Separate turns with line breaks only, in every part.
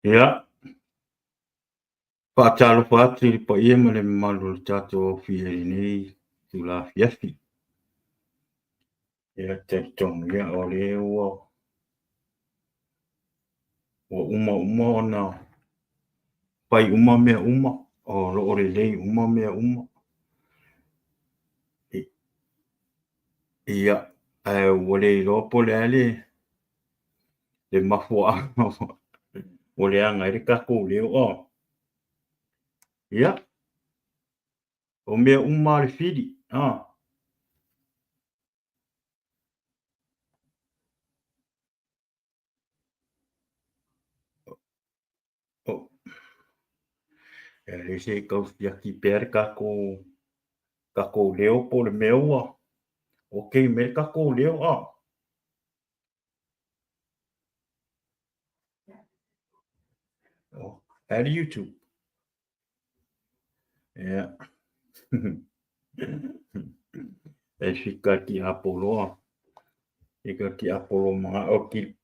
Ia, whaatalofa atu i le paia ma le mamalu o le tatou aufia i lenei tulafiafi. Ia taitono ia o le ua uma ona pai uma mea uma o loo lelei uma mea uma. Ia ua le iloa po le ale le mafua o le anga i le kakou leo o. Ia, o mea uma le fidi. O, le se kausiaki pea le kakou leo po le mea ua. Ok, me le kakou leo o. At YouTube. Yeah. E fika ki Apollo. Ika ki Apollo mga o ki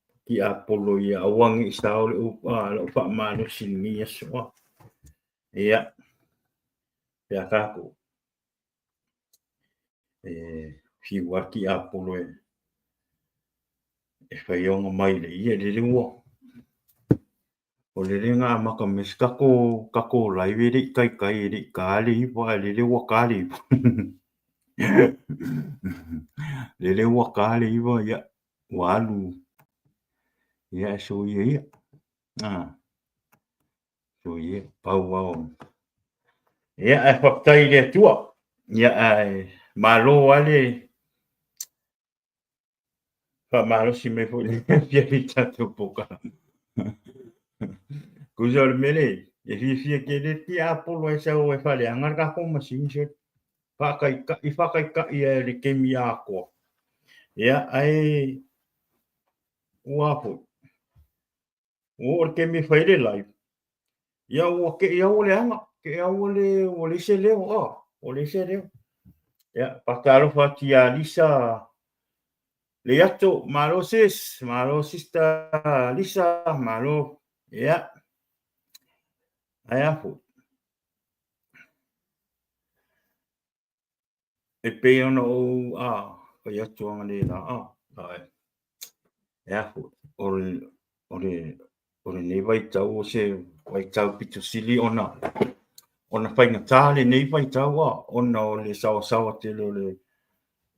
Apollo ia awangi sao le upa le upa mano sini yeswa. Ia. Pea kako. Fi waki Apollo e whaionga mai le ia le lewa. O le ringa maka mes kako laiwe le kai le kaali iwa le lewa kaali iwa. Le lewa kaali iwa ia walu. Ia so ia. So ia pau wau. Ia e whaktai le tua. Ia malo ale. Malo si me fu fia fita tu poka. Kuzo le mele. E fia ke le ti Apollo e sa o e fale angar ka ko masin se. Whakai ka ia le kemi ako. Ia ai uapo. O le kemi whaile live. Ia ua ke ia o le anga. Ke ia o le se leo o. O le se leo. Ia pakalo fatia Lisa. Le ato malo sista Lisa malo. Ia. Ai apo. E pe ona o o ato anga le na ai. Ia apo. O le nei vai tau o se vai tau pitu sili ona whainga tāle nei vai tau ona o le sawa te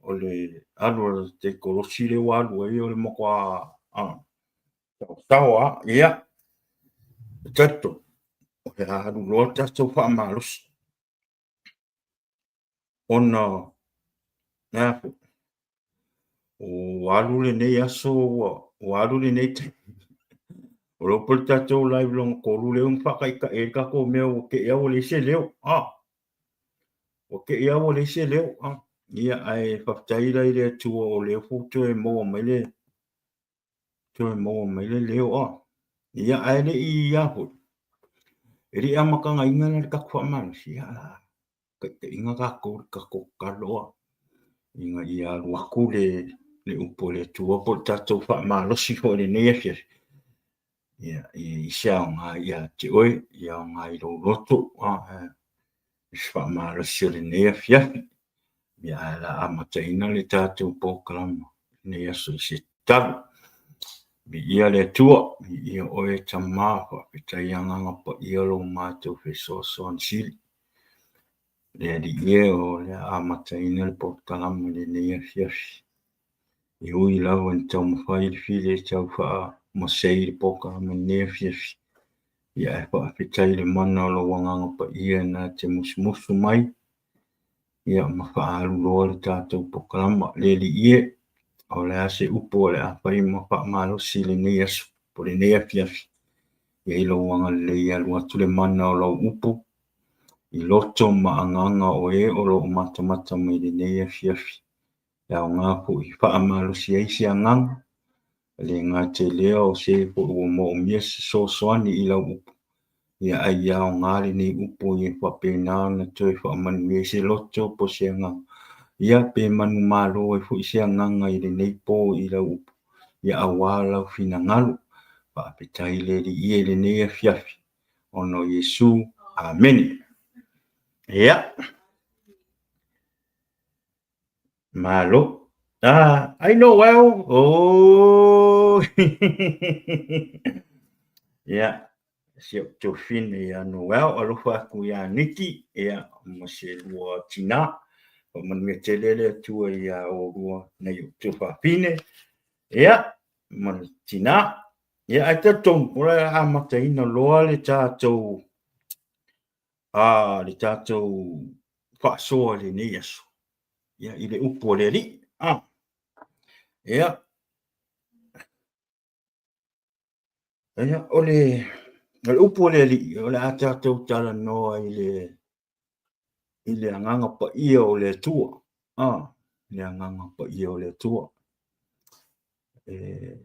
o le alu te kolosi le walu e o le mokwa sawa ia tato o le alu loa tato wha malos ona ia o alu le nei aso o alu le nei te o lo por tato live long koru le un whakaika e kako mea o ke ia o le se leo o ke ia o le se leo ia ai whaktaira i le tua o le futo e mo mai le leo ia ai le i aho e ri amakanga inga le kakwa man ia ke inga kako kaloa inga ia waku le upo le tua po tato wha malosi ho le neafia ia i sia nga ia te oi ia nga i lo loto wha malosi le neafia ia la amataina le tato po kalama nea so i se talu mi ia le tua mi ia oe tamā whakitaianga pa ia lo mātou whesoso an sili le di ia o le amataina le pokalama le nea fiafi i ui lau an tau mawhai le file tau wha masei le pokalama nea fiafi ia e whakakitai le mana o lo wanganga pa ia na te musmusu mai ia mawhaalu loa le tātou pokalama le li ia o le ase upo le apai ma pa malo si le nei asu po le nei afiafi ia i lo wanga le ia lua tule mana o lo upo i loto ma anganga o o lo mata mai le nei afiafi ia o ngā po i pa malo si eisi anganga le ngā te leo o se po o mo o mia se so soani i lo upo ia ai ia o ngā le nei upo i pa pena na toi pa manu e se loto po se anganga ia pe manu malo e fu isi nganga i le nei po i la upu ia awala fina ngalu Whaapetai le ri ie le nea fiafi. Ono Yesu. Amen. Yeah. Malo. I know well. Oh. Yeah. Siap tofin ia Noel alofa aku ia Niki ia maselua Tina man telele tua ia o rua na yo tufa pine ia man Tina ia ata tom ora a mataina loa le tatou le tatou fa so le ni yesu ia ile upo le ri ia ole upo le ri ole ata tau tala noa ile anganga pa ia o le tua le anganga pa ia o le tua e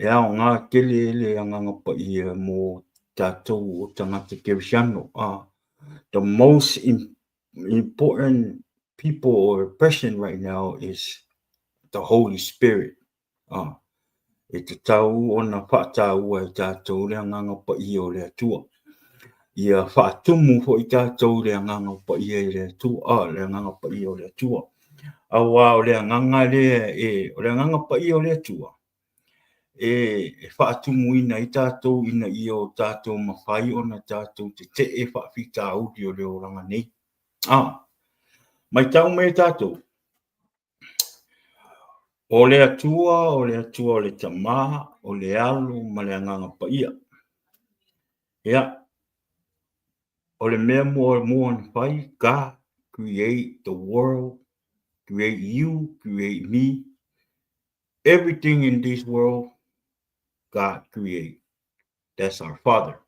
ao ngā kele le anganga pa ia mo tātou o tangata Kerisiano the most important people or person right now is the Holy Spirit e te tau o na whaatau e tātou le anganga pa ia o le atua ia whaatumu fo i tātou le anganga pa ia o le atua le anganga pa ia o le atua awa o le anganga o le anganga pa ia o le atua e whaatumu ina i tātou ina ia o tātou mawhai o na tātou te e whaafita audi o le oranga nei mai tau me tātou o le atua o le tamaha o le alu ma le anganga pa ia ia o le mea mua na whai God create the world create you create me everything in this world God create that's our Father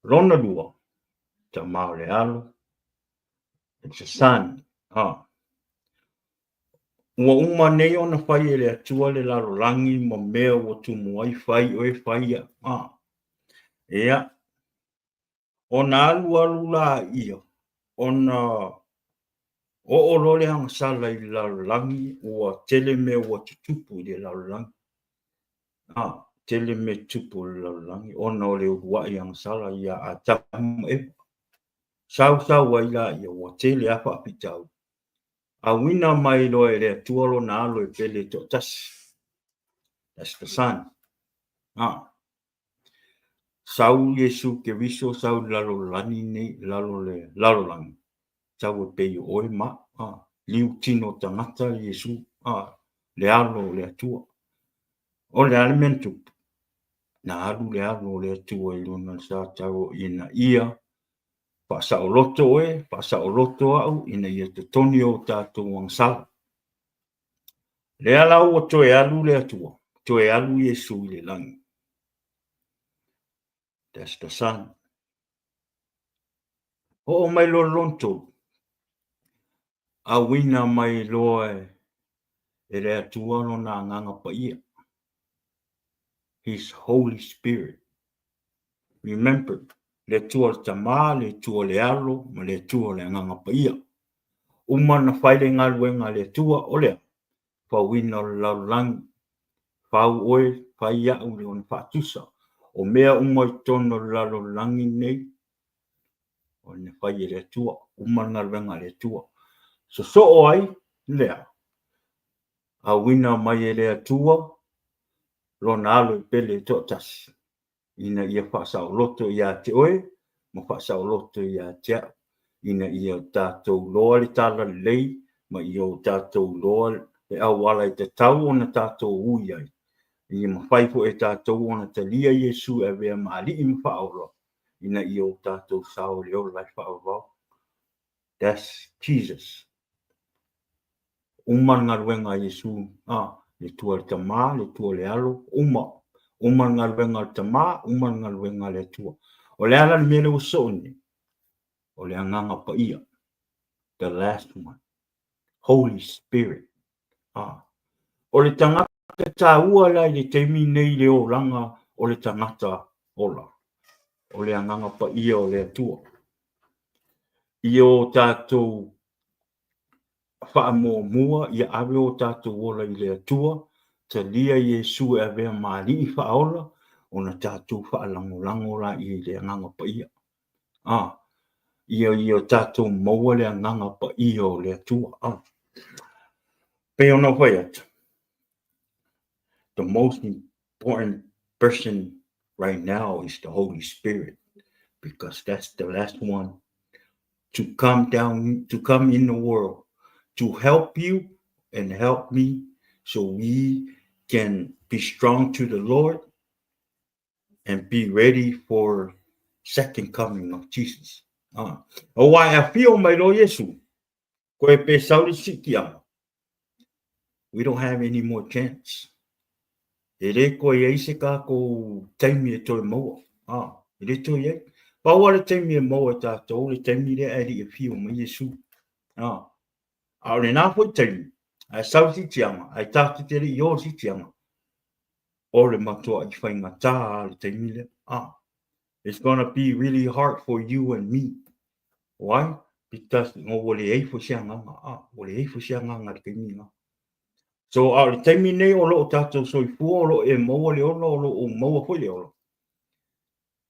lona lua tamaha o le alu it's a son ua uma nei ona whai e le atua le larolangi ma mea ua tumu ai whai o e whai ia ona alu la ia ona o lole hanga sala i larolangi ua tele me ua tutupu i le larolangi tele me tupu le larolangi ona o le uruai hanga sala ia a tamu e sau ai la ia ua tele a whaapitau a wina mai loa e le atua lo na alo e pele to tasi that's the son sau Yesu Keriso sau lalolani nei lalolangi sau e pei oe ma liu tino tangata Yesu le alo le atua o le alimentu na alu le alo le atua i lona sa tau ina ia Pasa'oloto au ina ia te toni o tātou angsala le ala ua toe alu le atua toe alu Yesu i le langi that's the son o mai lo lonto a wina mai loa e le atua no na nganga pa ia his Holy Spirit remember le tua tama le tua le alo ma le tua le nganga pa ia uma na whaile ngā luenga le tua o lea fa wina la lang fa oe fa ia u le on fatusa o mea uma i tono lalo langi nei o ne whai le tua uma na luenga le tua so o ai lea a wina mai le tua lo na alo i pele to tasi ina ia whaasau loto ia te oe ma whaasau loto ia te ina ia tātou loa le tala lei ma ia o tātou loa le awala i te tau o na tātou ui ai ia ma whaifo e tātou o na talia Yesu e vea maali i ma whaoro ina ia o tātou sao leo lai whaoro that's Jesus ngā ruenga Yesu le tua le tama le tua le alo ngā ruenga le tama ngā ruenga le tua o le ala le mele o sooni o le anganga pa ia the last one Holy Spirit o le tangata tāua lai le teimi nei le o langa o le tangata ola o le anganga pa ia o le atua ia o tātou whaamua ia awe o tātou ola i le atua te lia Yesu e vea mali whaola, o na tātou whaalango la i le nganga pa ia. Ia tātou maua le nganga pa ia o le atua. Pe ona whai atu. The most important person right now is the Holy Spirit, because that's the last one to come in the world, to help you and help me, so we can be strong to the Lord and be ready for second coming of Jesus. O wai a fio mai lo Yesu, koe pe sauri siki ama. We don't have any more chance. E re koe e se ka ko taimi e toi maua. E re toi e. Paua le taimi e maua tātou, le taimi le eri e fio mai Yesu. A le nā fo taimi, a sau si tiama, a tātou te re i o si tiama. O le matua i whainga tā le taimi le. It's going to be really hard for you and me. Why? Because ngo wole e fo sianganga. Wole e fo sianganga le taimi nga. So a le taimi nei o lo tātou soifua o lo e maua le ola o lo o maua fo le ola.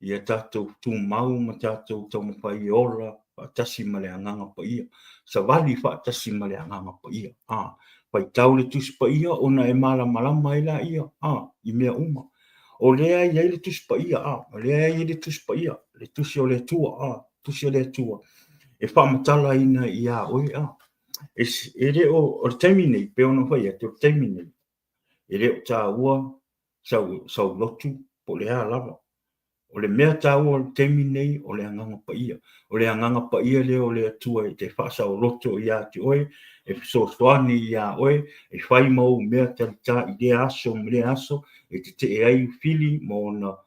Ia tātou tū mau ma tātou tau mawhai ola pa tasi ma le anganga pa ia. Sa wali wha tasi ma le anganga pa ia. Pai tau le tusi pa ia ona e mala malama ila ia. I mea uma. O lea ia le tusi pa ia. O lea ia le tusi pa ia. Le tusi o le tua. Tusi o le tua. E wha matala ina ia oi. E re o le taimi nei, pe ona whai ate o taimi nei. E re o tā ua sau lotu po lea lava. O le mea tau o le taimi nei o le anganga pa ia. O le anganga pa ia leo le atua e te whasa o loto i ati oe, e so soani i a oe, e whai mau mea tarita i le aso, me le aso, e te e ai fili mo na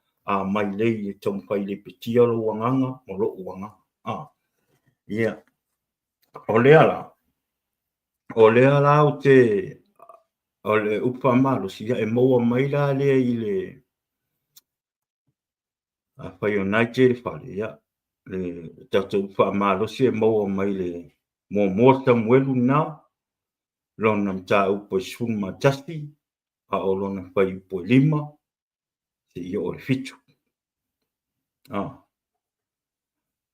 mai lei e tong whai le petia lo wanganga, mo lo wanganga. Ia. O le ala o te, o le upa malo, si e moa mai la le i le, a whai o naite le whale, ia. Le tātou whaamalosi e maua mai le mō Samuelu nā, lona mta upo suma tasi, a o lona whai upo 5, se i o le fitu.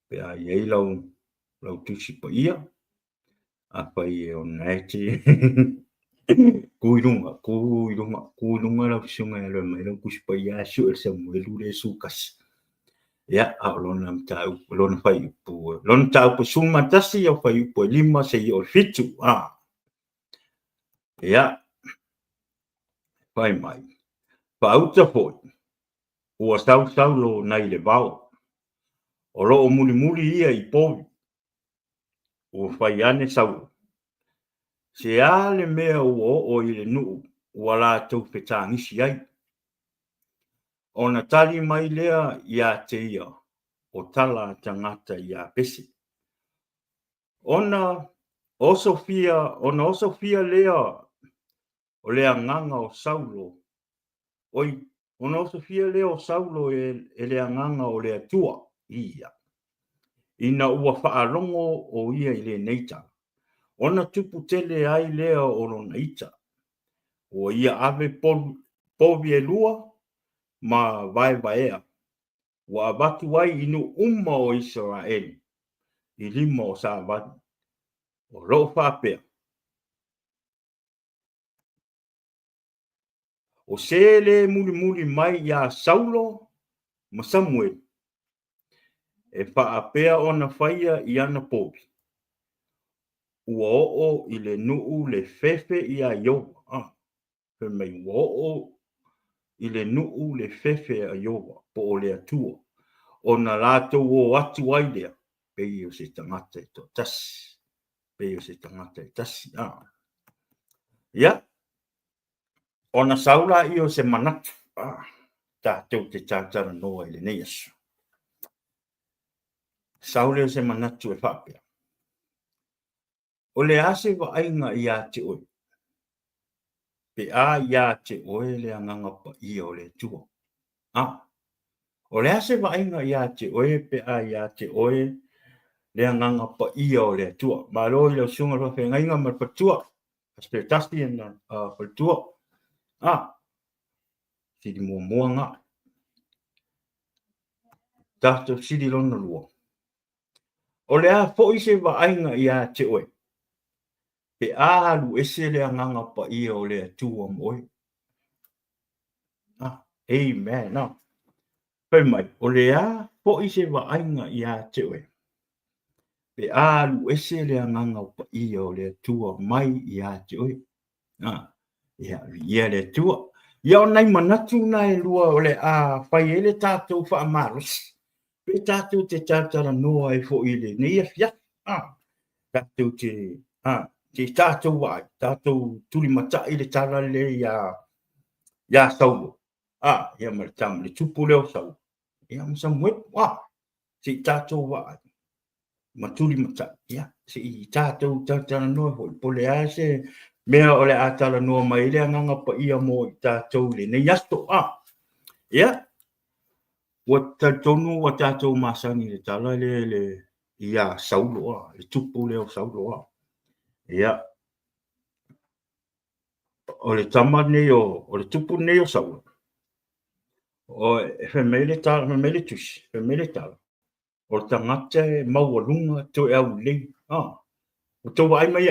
Pe a iei lau tusi pa ia, a whai e o naite, kuirunga lau sunga e loe mai lau kusi pa ia su e Samuelu le sukasi. Ia, a lona mta lona whai upo, lona mta upo suma tasi, a whai upo 5, se i o le fitu. Ia, whai mai. Whauta foi, ua sau lo nei le vau. O loo muli ia i povi. Ua whai ane sau. Se a le mea ua o i le nuu, ua la tau petangisi ai. O na tali mai lea ia te ia, o tala tangata ia pesi. Ona o Sofia lea, o lea nganga o Saulo. Oi, ona o Sofia lea o Saulo e lea nganga o lea tua. Ia. Ina ua whaalongo o ia i le neita. Ona tupu tele ai lea o lona ita. O ia ave povi e lua, ma vai vaea. Wa abatu wai inu o Israel. I 5 o Savani. O loo whapea. O sele muli mai ia Saulo, ma Samuel. E whaapea ona whaia i ana povi. Ua o i le nuu le fefe i a Iowa. Pe mai ua o i le nuu le fefe a Iowa, po o le atua. O na lātou o atu ai lea, pei o se tangata e to tasi. Pei o se tangata e tasi. Ia. O na saula i o se manatu. Tātou te tātara noa i le neiasu. Saule o se manatu e whapea. O le ase wa ainga i a te oi. Pe a i a te oi le anganga pa i o le tua. O le ase wa ainga i a te oi, pe a i a te oi le anganga pa i o le tua. Ma lo i le sunga rwa whenga inga ma patua. Aspe tasti ena patua. sili mua nga tato sili lona lua o le a fo i se vaainga ia te oe pe alu ese le anganga pa ia o le atua moe amen no pe mai o le a fo i se vaainga ia te oe pe alu ese le anganga pa ia o le atua mai ia te oe ia le atua ia o nai manatu nai lua o le a fai ele tatou faamaros pe tatou te tatara noa e fo i le ne ia fia tatou te tatou vai tatou tuli matai le tara le ia saulo ia ma le tam le tupu leo sau ia ma samuel te tatou vai ma tuli matai ia se i tatou tatara noa fo i pole a se mea o le a tala noa mai le anganga pa ia mo i tatou le ne yasto ia wa tatonu wa tatou masani le tala le ia saulo le tupu leo saulo ia o le tama nei o le tupu nei o saulo o fe mele tala me mele tusi fe mele tala o le tangata e maua lunga to e au lei o tau ai mai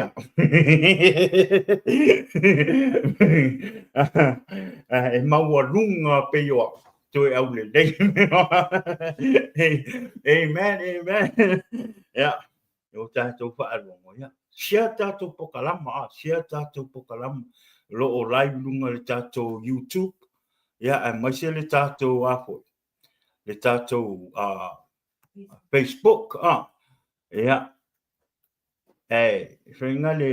e maua lunga pe yo to e au lei amen ia o tatou whaarongo ia sia tatou pokalama sia tatou pokalama lo o live lunga le tatou YouTube ia e mai se le tatou afo le tatou Facebook ia whainga le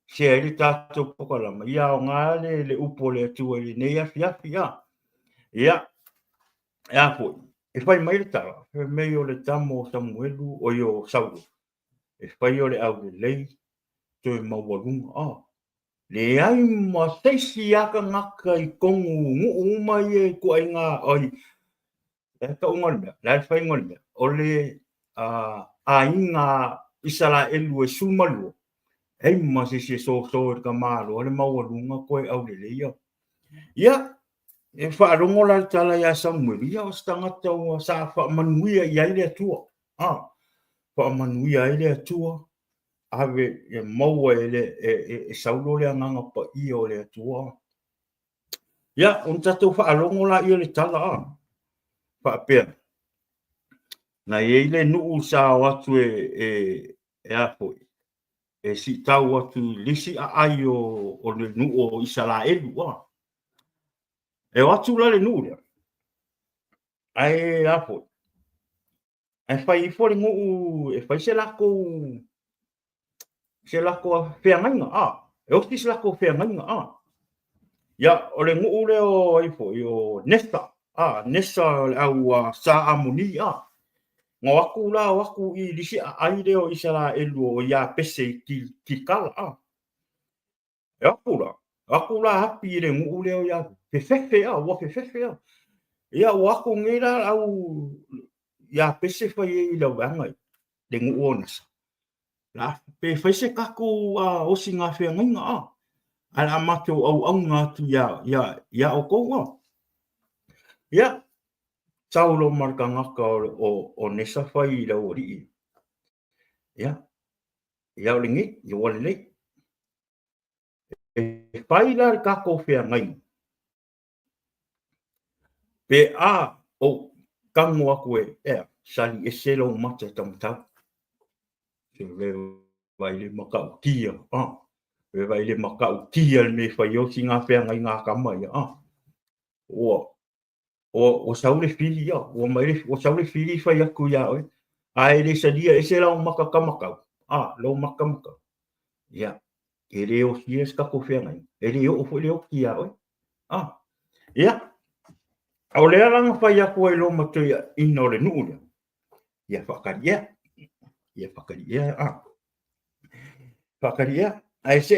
sia le tatou pokalama ia o ngā le upo le atua le nei afi ia afo e whai mai le tala e mei o le tamo Samuelu o yo Saulo e whai o le au le lei to e mawalunga le ai ma teisi aka ngaka i kongu ngu mai e ko ai ngā oi e ka ungal mea la whai ngal mea o le a inga Israelu e sumalu hei ma se so e ka malo le mawalunga ko e au le lei ia e whaarongo la tala ia Samuel ia o stangata o sa whaamanuia i aile atua whaamanuia aile atua ave e maua e saulo le anganga pa ia o le atua ia on tatou whaarongo la ia le tala whaapea na ile nuu sa watu e apoi e si tau atu lisi a ai o le nuu o Israelu e watu la le nuu lea ai apoi e fai fori nuu e fai se lako whiangainga e osti se lako whiangainga ia o le nuu leo ai fo i nesta nesta au sa amuni ngā waku i lisi ai leo Israelu o ia pese ki kala e waku la hapi i le nuu leo ia fefefe wa fefefe ia waku ngira au ia pese fai i lau angai le nuu o nasa la pe fai se kaku o si ngā whiangainga ala mato au ngā tu ia o koua ia saulo marka ngaka o nesa fai i lau ori ia ia o lingi i wale nei e fai la kako whiangainga pe o kango aku sali e selo mata tamtau se vai le makau tia vai le makau tia me fai o singa whiangai ngā kama ia o saule fili o mai o saule fili fai aku ia ai le salia e se lau makamakau lo makamakau ia e le o sies kako whiangai e le o fo le o kia ia au le alanga fai aku ai lo matoia ino le nuu ia whakaria whakaria ai se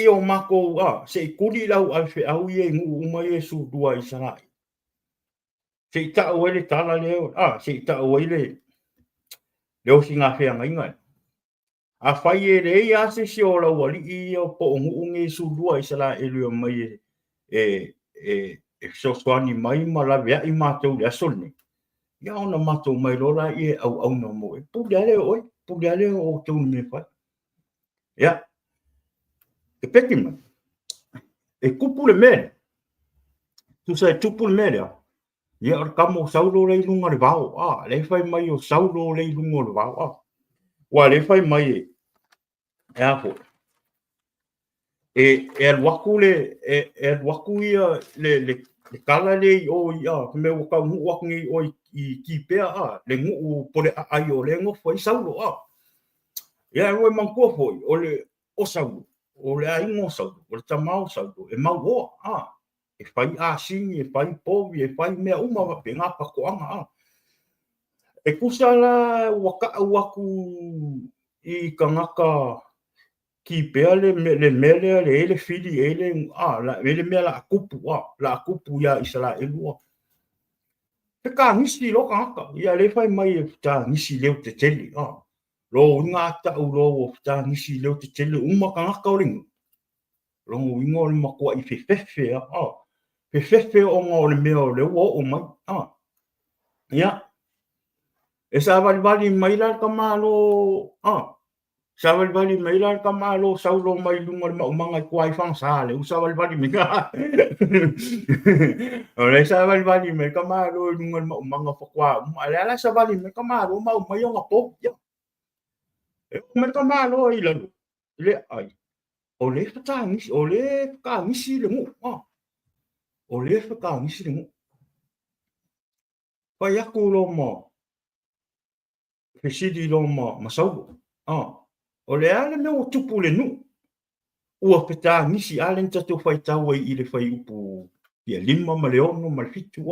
i o mako se i kuri lau alfe au i e ngu umai e su dua i sarai se i tau ele tala leo se i tau ele leo si ngā whianga ingai a fai e rei a se si o la wali I o po unge sulua I sala e lua mai e so swani mai ma la vea I mātou le asoni. Ia ona mātou mai rola I e au na mo e puleale oi, puleale o tau me fai. Ia, e peti mai. E kupu le mele. Tu sa e tupu le mele. Ia or kamo saulo le lunga le vau. Le fai mai o saulo le lunga le vau. Wa le fai mai e apo. E waku ia le kala le o ia me o ka ngu waku o I ki pea le ngu pole ai o le ngo foi saulo ia e mangkua foi o le o saulo o le ai ngo saulo o le tamau saulo e mau o e fai sini e fai povi e fai mea uma pe nga pa ko anga e kusala waka waku I kangaka ki pea le mele le fili la le mea la kupu ia isala e lua te ka nisi lo kangaka ia le fai mai e ta nisi leo te teli lo nga ta u lo o ta nisi leo te teli uma kangaka o ringu lo ingo le makua I fefefe fefefe o ngo le mea le o mai ia e sa vali mai la ka malo sa vali mai la ka malo saulo mai lunga le manga kuai fang sa le usa vali mai ole sa vali mai ka malo lunga le manga fakwa ala sa vali mai ka malo mai o ngapo ia e me ka malo I le ai ole fa ngisi ole ka ngisi le mu ole fa ka ngisi le mu pa ya ku lo mo Pesidi lo ma saulo ole ale me o tupu le nu ua peta nisi ale tatu fai tau I le fai upu ia lima ma le ono ma le fitu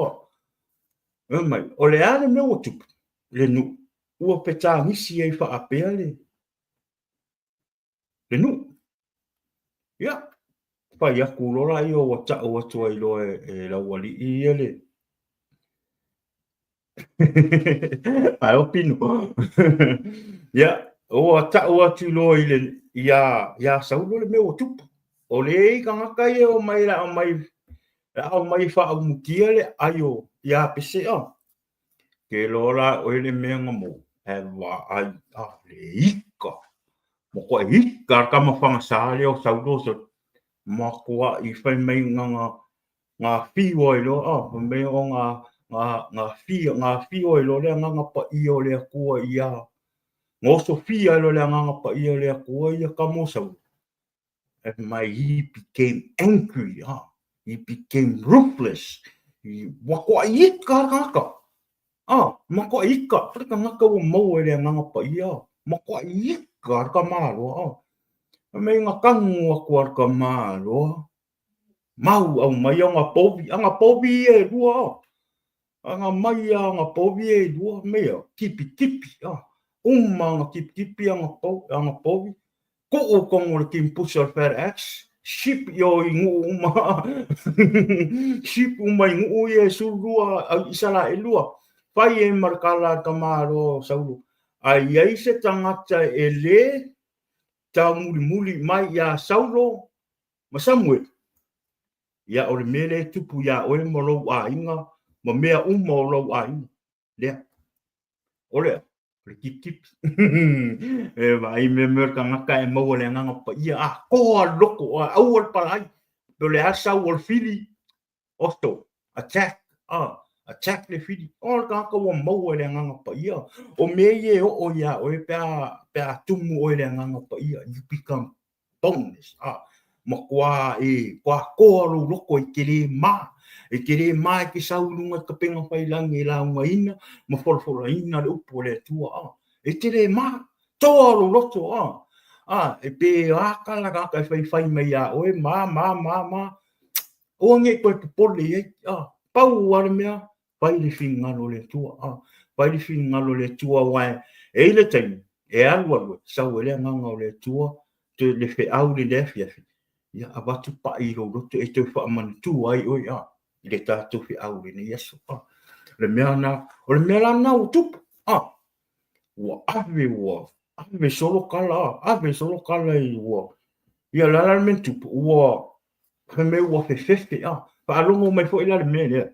mai ole ale me o tupu le nu ua peta nisi ai fa apea le nu ia fai aku lora I o wata o watu ai lo e la wali I ele ai o pino ia o wata o watu lo I le ia saulo le me o tupu o le I kangaka I o mai la mai fa mukia le ayo ia pese ke lola o le mea mo e wa ai le ika mo ko ika ka ma fanga sa le o saulo so mo ko I fai mai nga fi o lo me o nga fi o lo le nga pa I o le ko ia ngo so fi lo le nga pa I o le ko ia ka mo so and he became angry he became ruthless wako ika kaka mako ika preka ngaka o mau ele nganga pa ia mako ika ka malo me nga kangu wako ka malo mau au mai anga povi e lua anga mai anga povi e lua me kipi nga kipi anga povi ko o kongo le kimpusa FedEx ship yo ingu uma ship uma ingu ye sulua isala elua pai e markala kamaro saulu ai ai se tangata ele ta muli mai ya saulo ma Samuel ya o le mele tupu ya o le molo a inga ma mea uma o lo a inga le ole kip e vai me merka ngaka e mo le nganga pa ia ko loko au al palai do le asa o fili osto attack le fili o ka ko mo le nganga pa ia o me ye o ia o pe tumu o le nganga pa ia you become bonus ma kwa ko lo loko I kere ma ki saulunga ka penga fai langi la ngaina ma folfola ina le upo le tua kere ma tolo loto e pe kala ka fai mai o ma o nge ko pole pau ar mea pai le fingalo le tua pai le fingalo le tua wa e le tem e alwa sa le nganga le tua te le fe au le fia ia abatu pa I lo loto e te fa man tu ai o le ta tu fi au le yeso le mea na o le mea na o tupu wa ave wa ave solo kala i ua. Ia lala men tupu ua fa me ua fefefe whaalongo mai fo ila le mea lea.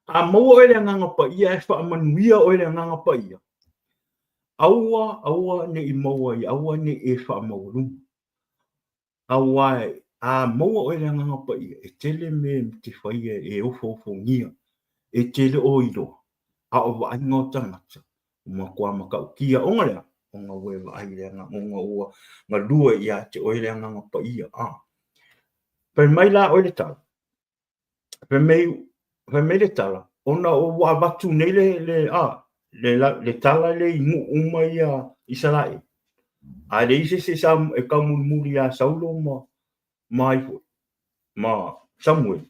A maua ele nganga pa ia e whaamanuia o ele nganga pa ia. Aua ne i maua i aua ne e whaamaurungu. Aua a maua o ele nganga pa ia e tele me te whaia e ofo ngia. E tele o ilo. A o wa ainga o tangata. Ma kua makau kia onga lea. Onga ue wa ai lea nga onga ua. Nga lua ia te o ele nganga pa ia. Pai mai la o ele tala. Pai mai le tala. Ona o wa batu nei le tala le ingu uma ia Israel. A le ise se sa e ka muri a Saulo ma ifo. Ma Samuel.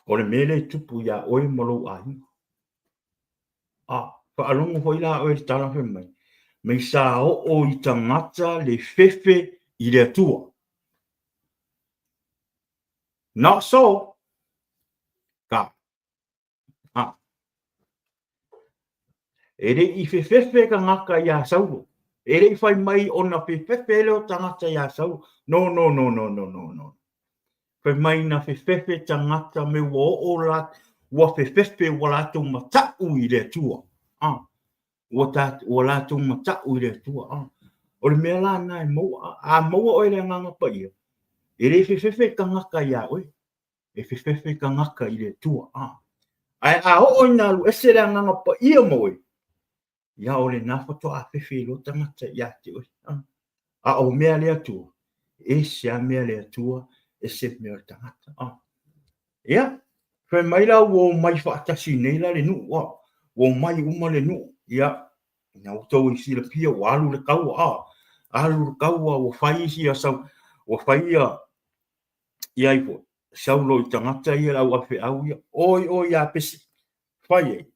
O le mele tupu ia oi malo ai. Whaalongo hoi la o le tala whi mai. Mei sa o i tangata le fefe i le atua. Not so. Ka. Ere i fefe ka ngaka ia Saulo. Ere i whai mai o na fefe leo tangata ia Saulo. No. Whai mai na fefe tangata me o la wa fefe wa la tu matau i le atua. Wa la tu matau i le atua. O le mea la na maua o ele nganga pa ia. Ere i fefe ka ngaka ia oe. E fefe ka ngaka i le atua. Ai a o ina lu ese le nganga pa ia moe. Ia o le nafa to a fefe lo tangata ia te oe. A o mea le atua. E se a mea le atua. E se mea le tangata. Ia. Whai mai la wo mai whaatasi nei la le nu. Wo mai uma le nu. Ia. Ina o tau i sila pia o alu le kaua. Alu le kaua o whai isi a sau. O whai ia ipo. Saulo i tangata ia lau afe au ia. Oi a pesi. Whai e.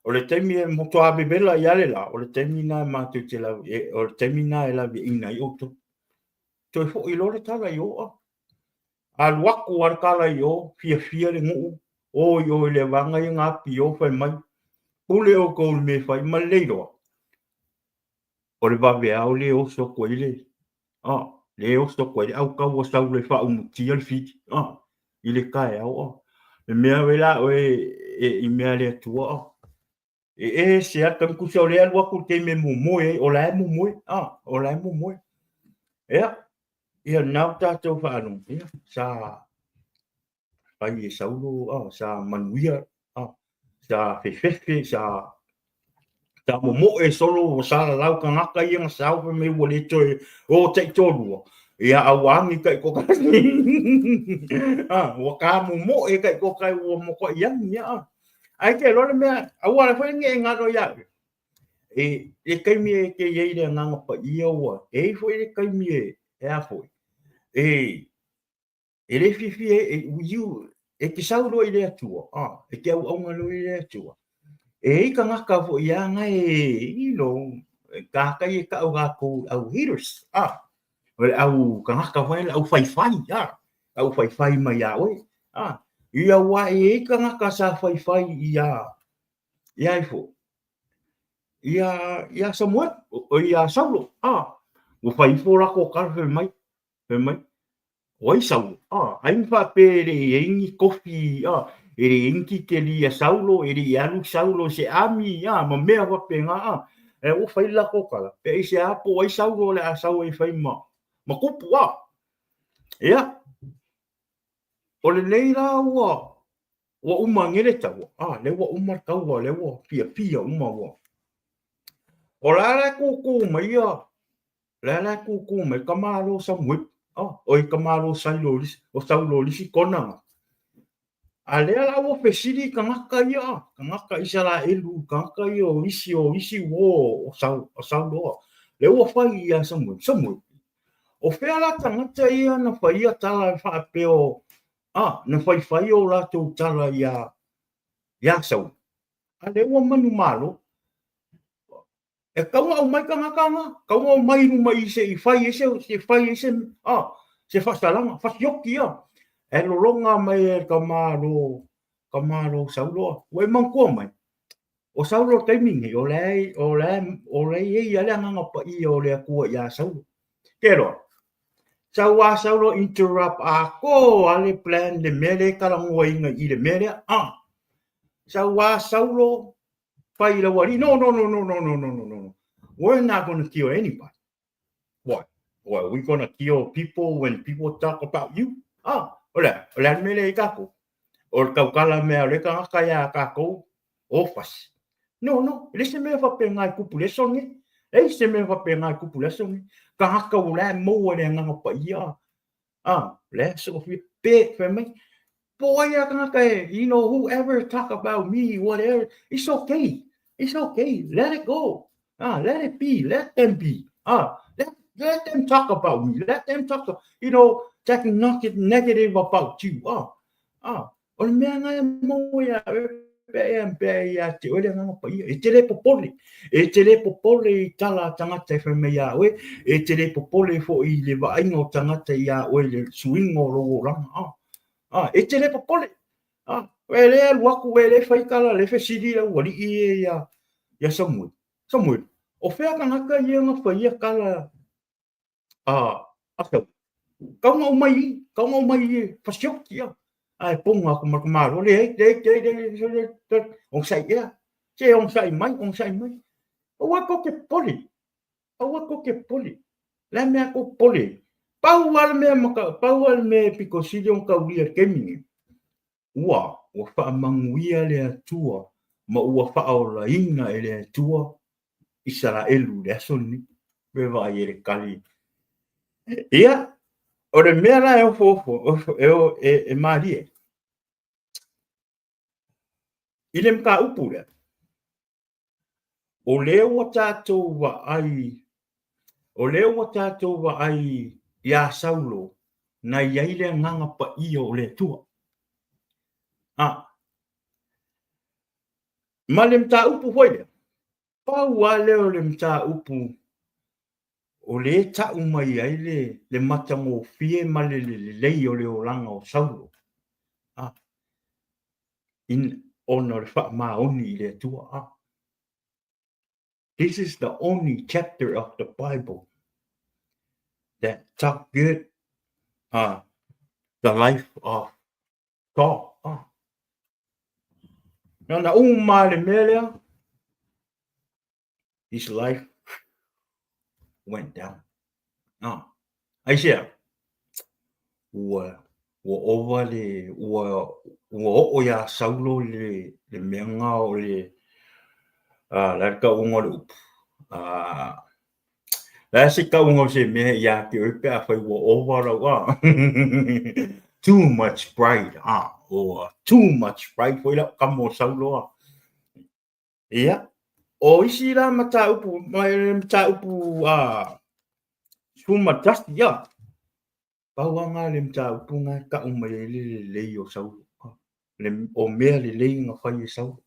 O le temi e moto a bebela i ale la. O le temi na mātou te lau. O le temi na e la vi ina i oto. Toi fo i lore tala i o. A luaku ar kala i o. Fia le nguu. Oi le wanga i ngā pi o whai mai. Ule o kou me whai ma leiroa. O le wawe au le o so koe le. Le o so koe le au kau o sau le wha umuti al fiti. I le kai au. Le mea wela o i mea le atua. Se atan kusa o le alua ku te me mumoe. O la e mumoe. O la e mumoe. Ea. Ia nau tātou whaanu. Ia. Sa pai e saulo. Sa manuia. Sa fefefe. Sa momoe solo. Sa lau ka ngaka ia. Sa upe me wale toe. O te tolua. Ia awangi kai kokasi. Waka momoe kai kokai. Wamoko iangi. Ai ke lore mea. Awara whainge e ngaro ia. E kaimi e ke yeire nganga pa ia ua. E fwoi e kaimi e a fwoi. E le fifi e ke sauro i le atua. E ke au aunga lo i le atua. E ka ngaka fo ia nga ilo. Ka kai e ka au gako au hitters. Au ka ngaka fo au whaifai. Au whaifai mai a oi. Ia wa e ka ngaka sa whaifai ia. Ia i fo. Ia Samuel. O ia Saulo. O whaifora ko karwe mai. Oi Saulo. Ai wha pere e ingi kofi. E re ingi ke lia Saulo. E re alu Saulo se ami. Ma mea wape nga. E o whaila ko kala. Pe e se apo ai Saulo le a sau e whai ma. Ma kupu Ia. O le leila ua. Wa uma ngere tau. Le wa uma tau le wa. Pia uma wa. O la kuku mai ia. La kuku mai kamaro Samuel. Oi kamaro Saulo lisi kona. A lea la o pesiri ka ngaka ia. Ka ngaka isa la elu. Ka ngaka ia o isi wo o Saulo. Le ua whai ia Samuel. O whea la tangata ia na whai ia tala whaapeo. Na whai o la tau tala ia Saulo. A le ua manu malo. E kaunga au mai ka ngaka nga. Kaunga au mai ruma i se i whai ese. Se whasalanga. Whasioki ia. E loronga mai e kamaro Saulo. Ue mankua mai. o saulo taimingi o le ia le nganga pa I o le kua ia saulo. Kero. Saulo interrupt ako ale plan le mele kalangua inga I le mele. Saulo pai la wari. No. We're not going to kill anybody. What? Well, we're going to kill people when people talk about you? Ola mele kako. O kaukala mea le kanga ya kako. Ofas. No. Lese me fa penga population ni. Se me fa penga population ni. Kanga ka ula mo le nganga pa ia. Le so pe for me. Boy, you know, whoever talk about me, whatever, it's okay. It's okay. Let it go. Let it be. Let them be. Let them talk about me. Let them talk, you know, talking nothing negative about you. O mea ngai mo ya te ole nganga pa ia. E te le popole tala tangata wha me ia oe. E te le popole fo I le vainga o tangata ia oe le suingo ro ranga. E te le popole. E le aluaku e le whaikala le whesiri la wari I ia Samuel. O whea kangaka ia ngā whaia kala akau. Kaunga o mai e whasioki ia. Ai ponga ko makamaro le on sai ia. Se on sai mai. O wako ke poli. La mea ko poli. Pau al me pikosili on ka ulia kemini. Ua wha manguia le atua. Ma ua wha aola inga e le atua. Israelu le asoni. Bewa I le kali. Ia. O le mea la e ofo. E marie. I le mka upu le. O leo wa tātou wa ai ia Saulo na iaile nganga pa I o le tua. Ma le mta upu hoile. Pau a leo le mta upu o le tau mai ai le matango fie ma le lei o le olanga o Saulo. In ono le wha maoni I le tua. This is the only chapter of the Bible that talk good the life of God. Na uma le melea, his life went down. I see. Ua over le ua o ya Saulo le menga o le la ka unga le upu. La se ka unga se me ya ke upe a fai ua over la too much pride or too much pride foi la kamo Saulo. Ia. O isi la mata upu suma just ya. Pauanga le mta upu nga ka umai le o Saulo. Le o mea le nga fai Saulo.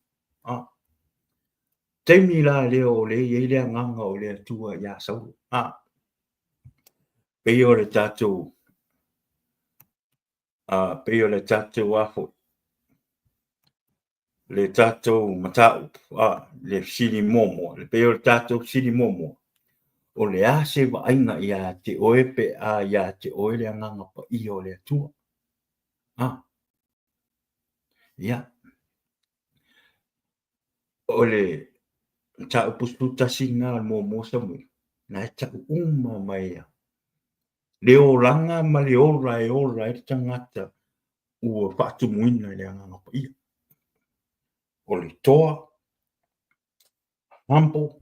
Taimi la leo le le nganga o le tua ya Saulo. Peo le tatou. Peo le tatou afo. Le tatou matau. Le sili momo. Le peo le tatou sili momo. O le ase wa ainga ia te oepe ia te oele nganga pa I o le tua. Ia. O le ta pustuta singa mo Samuel. Na ta uma mai. Le oranga ma le ora e tangata ua whaatumuina le nganga pa ia. O le toa, humble,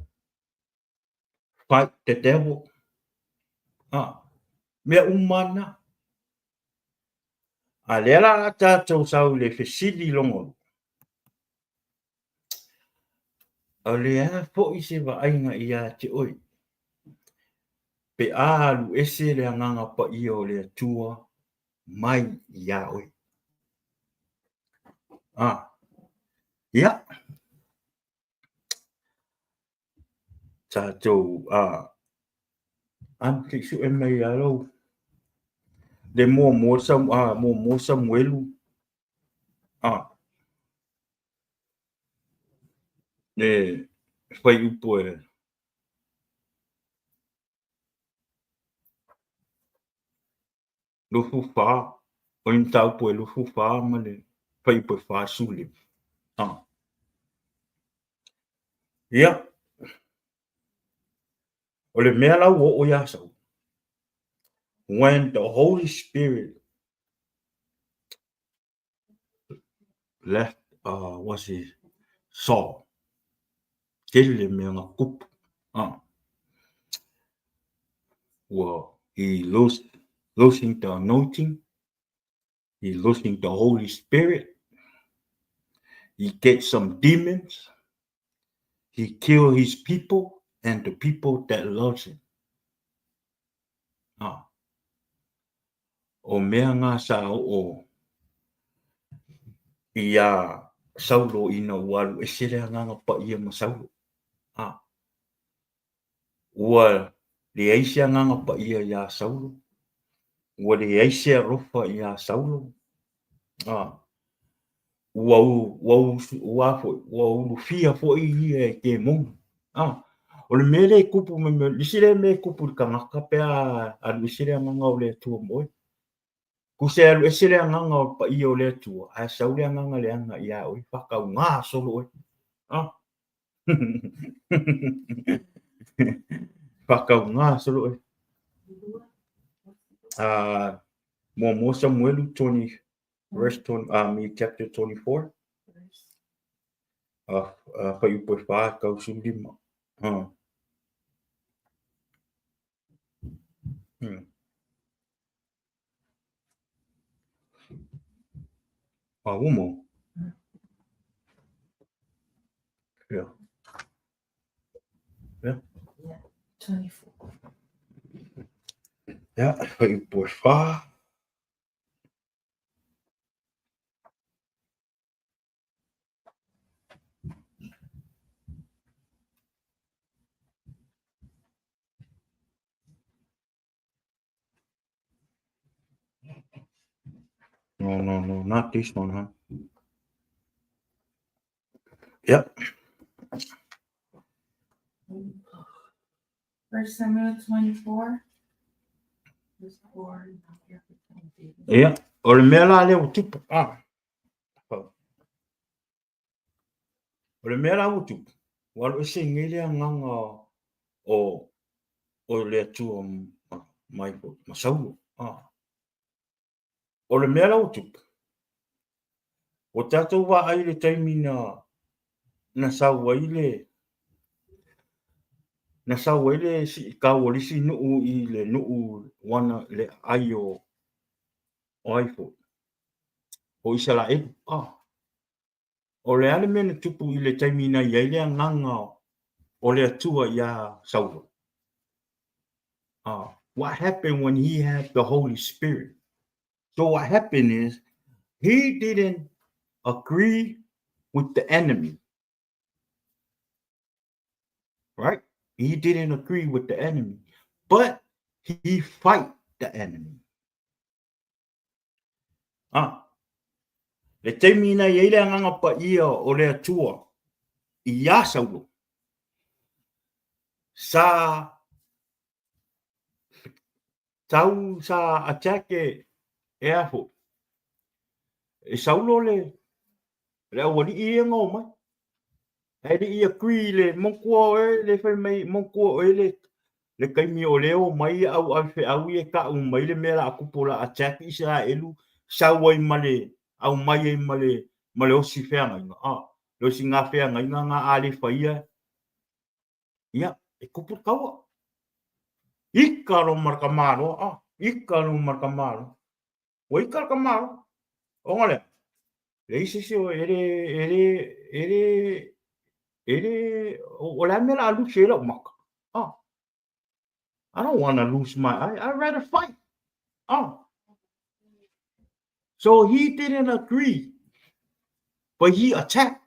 fight the devil. Mea umana. A le ala tātou sau le whesili longo. O le a po I se wa ainga ia te oi. Pe alu ese le nganga pa I o le tua mai ia oi. Ia. Tātou ante su e mai alo. Le mo Samuelu. fai upo e lufu wha, o in tau po e lufu wha ma le fai upo e wha suli. Ia, o le mea lau o ia sau. When the Holy Spirit left, was it Saul? Kele le mea ngā kupu. Well, he losing the anointing. He losing the Holy Spirit. He get some demons. He kill his people and the people that loves him. O mea ngā sa o ia Saulo ina walu e sere nganga pa ia ma Saulo. Ua le aisia nganga pa ia Saulo. Ua le aisia rofa ia Saulo. Ua ulu fia fo ia ke mongu. O le mele kupu me lisire me kupu ka ngaka pea a lisire nganga o le tua moe. Kuse alu esire nganga o pa ia o le tua. A saule nganga le anga ia o whakau ngā solo e. Whakau ngā solo e. Mo Samuelu 20, verse 20, chapter 24. Pa iu poe wha kau sundima. Umo. Yeah. 24. Yeah, pa iu poe wha. No, not this one, huh? Yep.
1 Samuel 24.
Yeah. O le mea la le o tupu. O le mea la o tupu. Walu ese ngele nganga o le atua mai po Saulo. O le mea la o tupu. O tatou wa ai le taimi na sau ai le si kaolisi nuu i le nuu wana le ai o aifo. O Israel. O le ale mena tupu i le taimi na iai le nganga o le atua ia Saulo. What happened when he had the Holy Spirit? So what happened is he didn't agree with the enemy. Right? He didn't agree with the enemy, but he fight the enemy. Le taimi na iai le nganga pa ia o le atua ia Saulo. Sa atake e afo. E Saulo le awali i ngau mai. Ele i agree le monkua e le fai mai monkua e le kaimi o leo mai au e ka mai le mera akupola attack Israelu sawai male au mai e male o si fea ngai. Lo si ngā fea ngai ngā ale faia. Ia, e kupu kaua. Ikaro markamaro. Ikaro markamaro. O ikaro kamaro. O ngale. Le isi si o o la mera alu shela maka. I don't want to lose I'd rather fight. So he didn't agree, but he attacked.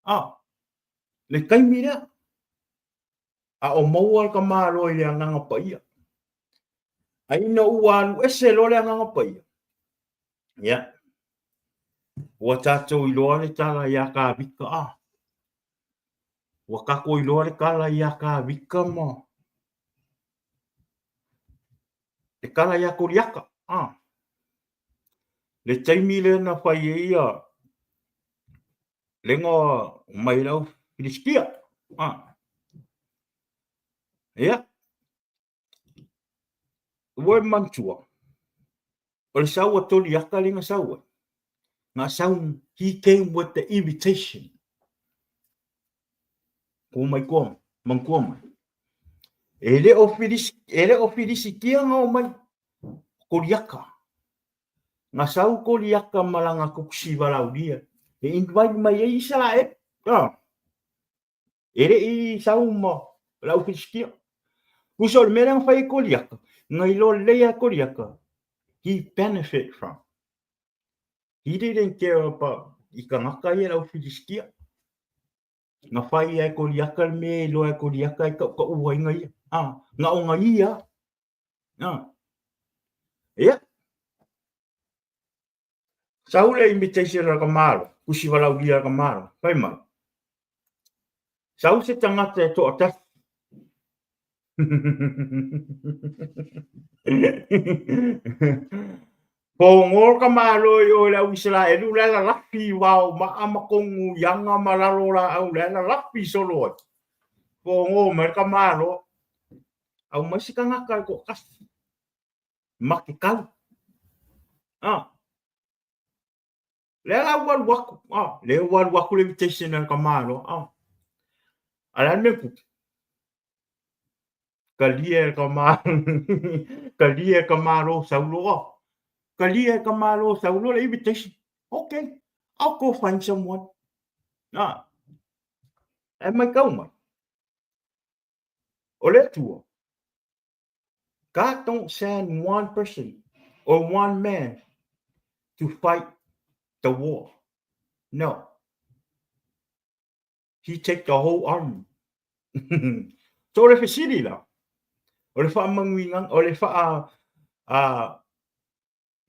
Le kaimi rea. O maua ka maro i le nganga pa ia. Ai no ualu ese lo le nganga pa ia. Yeah. Ua tātou i loa le tala ia ka vika. Wakako i loa le kala ia ka vika mo. Le kala ia koriaka. Le taimi le na whai e ia. Le ngā mai lau Filistia. Ia. Ue mantua. O le saua toli aka le ngā saua. Ngā saun, he came with the invitation. Ko mai kua, mangkua mai. Ele o Filistia ngā o mai. Koriaka. Ngā sau koriaka malanga kukusi walau dia. E invite mai e isa e. Ele i sau ma lau Filistia. Kuso le merang whai koriaka. Ngai lo lea koriaka. He benefit from. He didn't care about I ka ngaka i lau Filistia. Ngā whai e koriaka me lo e koriaka i ka ua inga ia. Ngā o ngā ia. Ia. Sau le invitation ra ka maro. Kusi walau dia ka maro. Pai mai. Sau se tangata e to atas. Ko ngor ka malo yo la Israel la la lapi wao ma amakongu yanga malalo la au la lapi solo. Ko ngor mer ka malo au masika ngaka ko kas. Makikau. Le la wal waku. Le wal waku le invitation ka malo. Ala me ku. Kalia ka malo saulo. Kalia ka malo saulo le invitation. Okay, I'll go find someone. E mai kauma. O le tua. God don't send one person or one man to fight the war. No. He take the whole army. So le fesiri la. O le wha manguingang, o le wha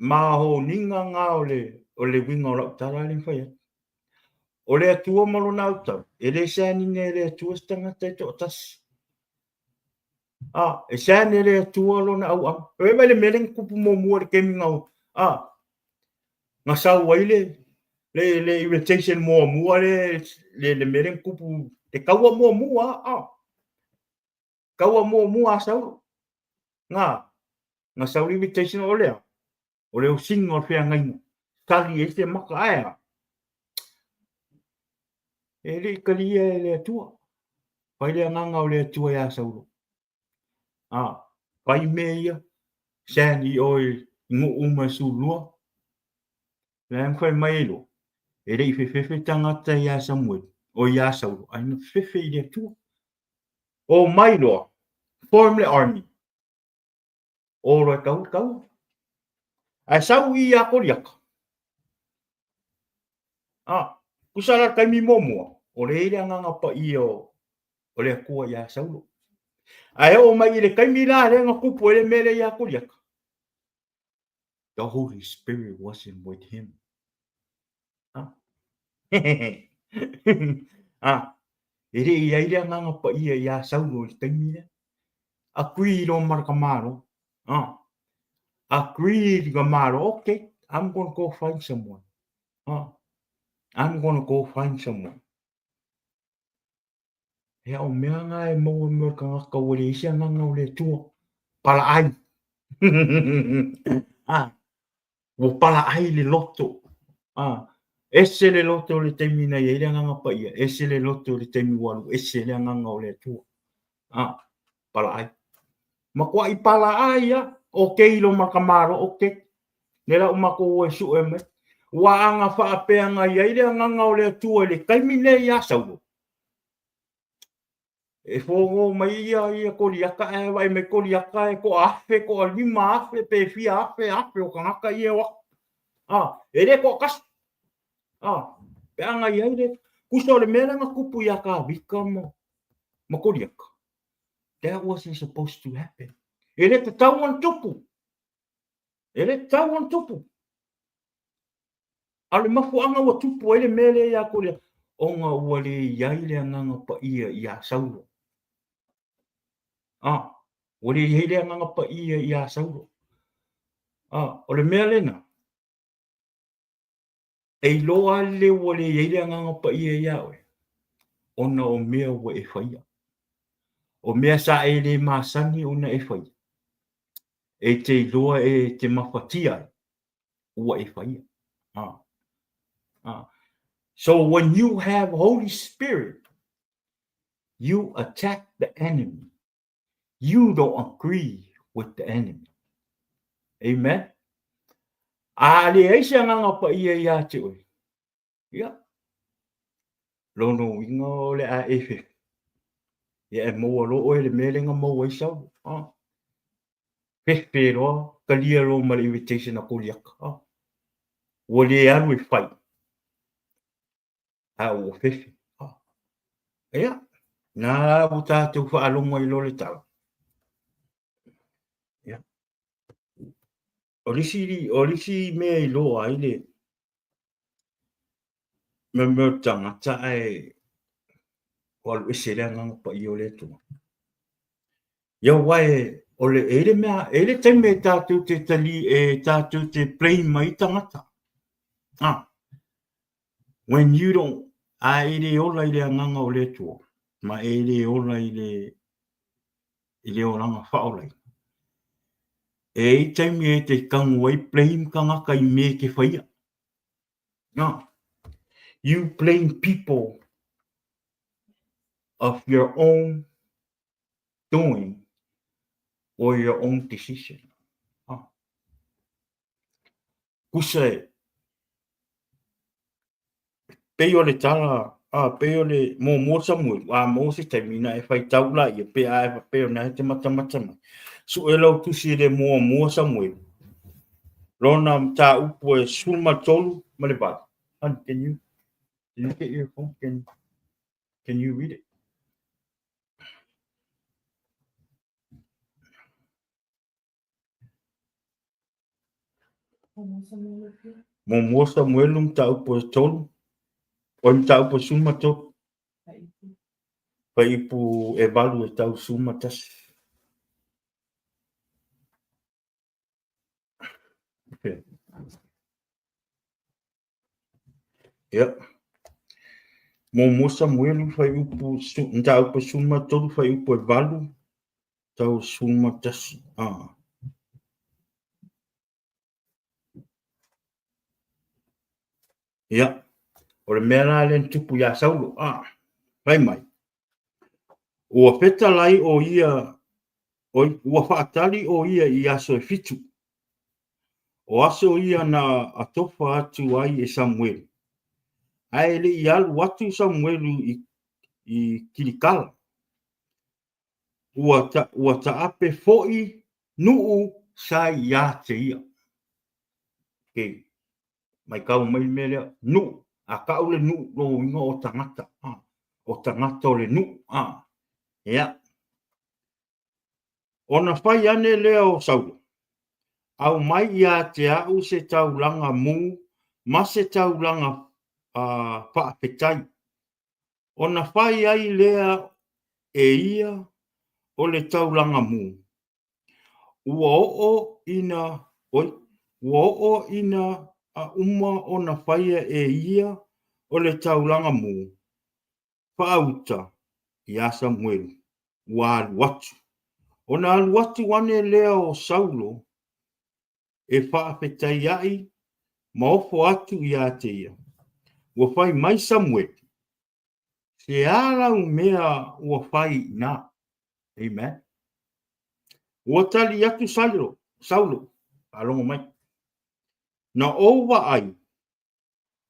maho ninga ngā o le winga o lau tara le whaia. O le atua malo na utau. E le sāninga e le atua stangata e to tas. E sāne le atua lo na au am. E mai le meleng kupu mo mua le kemi ngau. Ngā sau waile. Le invitation mua mua le meleng kupu. E kaua mua mua. Kaua mua mua sau. Ngā sau invitation o lea. O leo singa o whea ngainga. Kali e te maka aia. E le kalia e le atua. Pai le nganga o le atua ia sauro. Pai mea. Sani o ngu uma su lua. Le ngwhai maelo. E le i whewhewhe tangata ia Samuel. O ia sauro. Aina whewhe i le atua. O mailoa. Form le army. O roi kau. A sau i a koriaka. Kusara kaimi momua. O le ere nganga pa i o le akua ia saulo. A o mai le kaimi la renga kupu ele mele ia koriaka. The Holy Spirit wasn't with him. Ere i ere nganga pa i ia saulo le kaimi le. A kui lo markamaro. Agreed, Gamaro. Okay, I'm going to go find someone. I'm going to go find someone. E o mea ngā e mau e mua ka ngaka wale isi a nganga o le tua. Pala ai. O pala ai le loto. Ese le loto le teimi na ia nganga pa ia. Ese le loto le teimi walu. Ese le nganga o le tua. Pala ai. Makua I pala ai ya. Okay, lo makamaro, okay. Nela umako e su eme. Wa anga whaapea nga iaile nganga o le atua le kaimine ia saulo. E whongo mai ia koriaka e wai me koriaka e ko afe, ko alima afe, pe fia afe o kangaka ia wak. E re ko kas. Pe anga iaile. Kuso le mera nga kupu ia ka vika mo. Ma koriaka. That wasn't supposed to happen. E le te tauan tupu. Ale mafu anga wa tupu ele mele ia korea. onga ua le iai le agaga paia iā Saulo. Ua le iai le agaga paia iā Saulo. O le mea lena, e iloa le ua le iai le agaga paia iā oe, ona o mea ua e faia. O mea sa e le masani ona e faia. E te iloa e te mafatia ua e faia. So when you have Holy Spirit, you attack the enemy. You don't agree with the enemy. Amen. Le aise nganga pa ia te oe. Ia. Lono inga o le a efe. Ia e moa lo oe le melenga moa isau. Fefe roa, kalia roa ma le invitation a koliaka. Ua le alu e fai. Ua fefe. Ia. Nā u tātou whaalonga I lo le tau. Ia. O risi mea I loa ai le me tangata ai o alu ese le nganga pa I o le tua. Ia wae o le ele mea, ele taime e tātou te tali e tātou te plain mai tangata. When you don't, ele ola I le nganga o le tua. Ma ele ola I le oranga whaolai. E taime e te kangu ai plain kangaka I me ke whaia. You blame people of your own doing or your own decision. Kusa pe o le tala, pe o le mo Samuel, mo se taimina e whai taula I pe a pe o na te matamata mai. So e lau tusi le mo Samuel. Rona ta upo e sulma tolu ma le bata. Can you get your phone? Can you read it? Mo Samuel ta upo e tolu. O ta upo sulma tolu. Pa ipu e balu e tau sulma tasi. Okay. Yeah. Mo Samuel fai upu nta upu sulma tolu fai upu e balu tau sulma tasi. Yeah. O le mea la le tupu ia Saulo. Vai mai. Ua peta lai o ia ua whaatali o ia I aso e fitu. O aso ia na atofa atu ai e Samuel. Ai le I alu atu Samuel I Kilikala. Ua taape fo'i nuu sai ia te ia. Okay. Mai kau mai mele nuu. A kau le nuu lo inga o tangata. O tangata o le nuu. Ia. Ona whai ane leo Saulo. Au mai ia te au se taulanga mu, ma se taulanga whaapetai. Ona whai ai lea e ia o le taulanga mu. Ua o ina a uma ona whai e ia o le taulanga mu. Whaauta I a Samuel. Ua alu atu. Ona alu atu wane leo Saulo. E whaapetai ai, ma ofo atu I a te ia. Ua whai mai Samuel. Se alau mea ua whai na. Amen. Ua tali atu Saulo. Alongo mai. Na owa ai.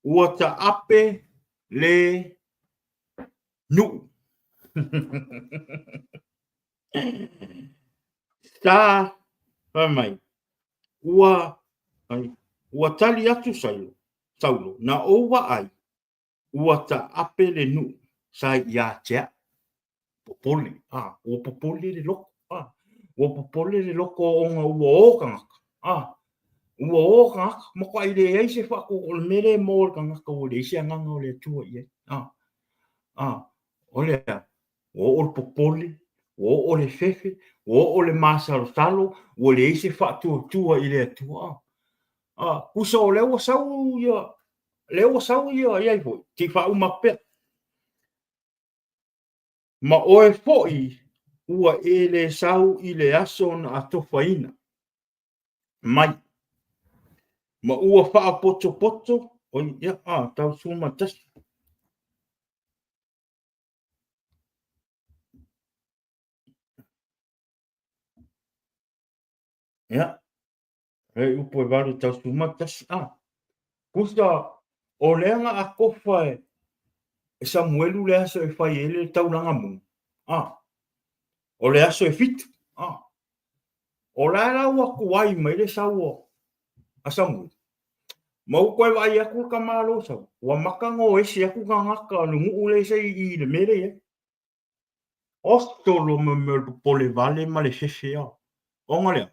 Ua ta ape le nu. Ta mai. Ua tali atu Saulo. Na owa ai. Ua ta ape le nu. Sa ia tea. Popole. Ua popole le loko. Ua popole le loko o ngā ua okangaka. Ua okangaka. Mako ai le eise whako o le mere mo le kangaka o le eise anganga o le tua ia. Ole o popoli, o le fefe, o le masalo o le ise fa'atuatua i le atua. Kusa o leo sau ia iai hoi, ti fa'auma pea. Ma oe fo'i ua e le sau i le aso na atofaina. Mai. Ma ua fa'apoto, o ia tau suma tasi. Ia. Hei upo e waru tau suma tasi. Kusa o leanga a kofa e Samuelu le aso e whai ele tauranga mu. O le aso e fitu. O la ua kuai mai le sau a Samuelu. Mau koe vai aku ka malo sau. Wa makango e si aku ka ngaka no ngu le sei i le mere e. Ostolo me pole vale ma le fefe a. O ngale.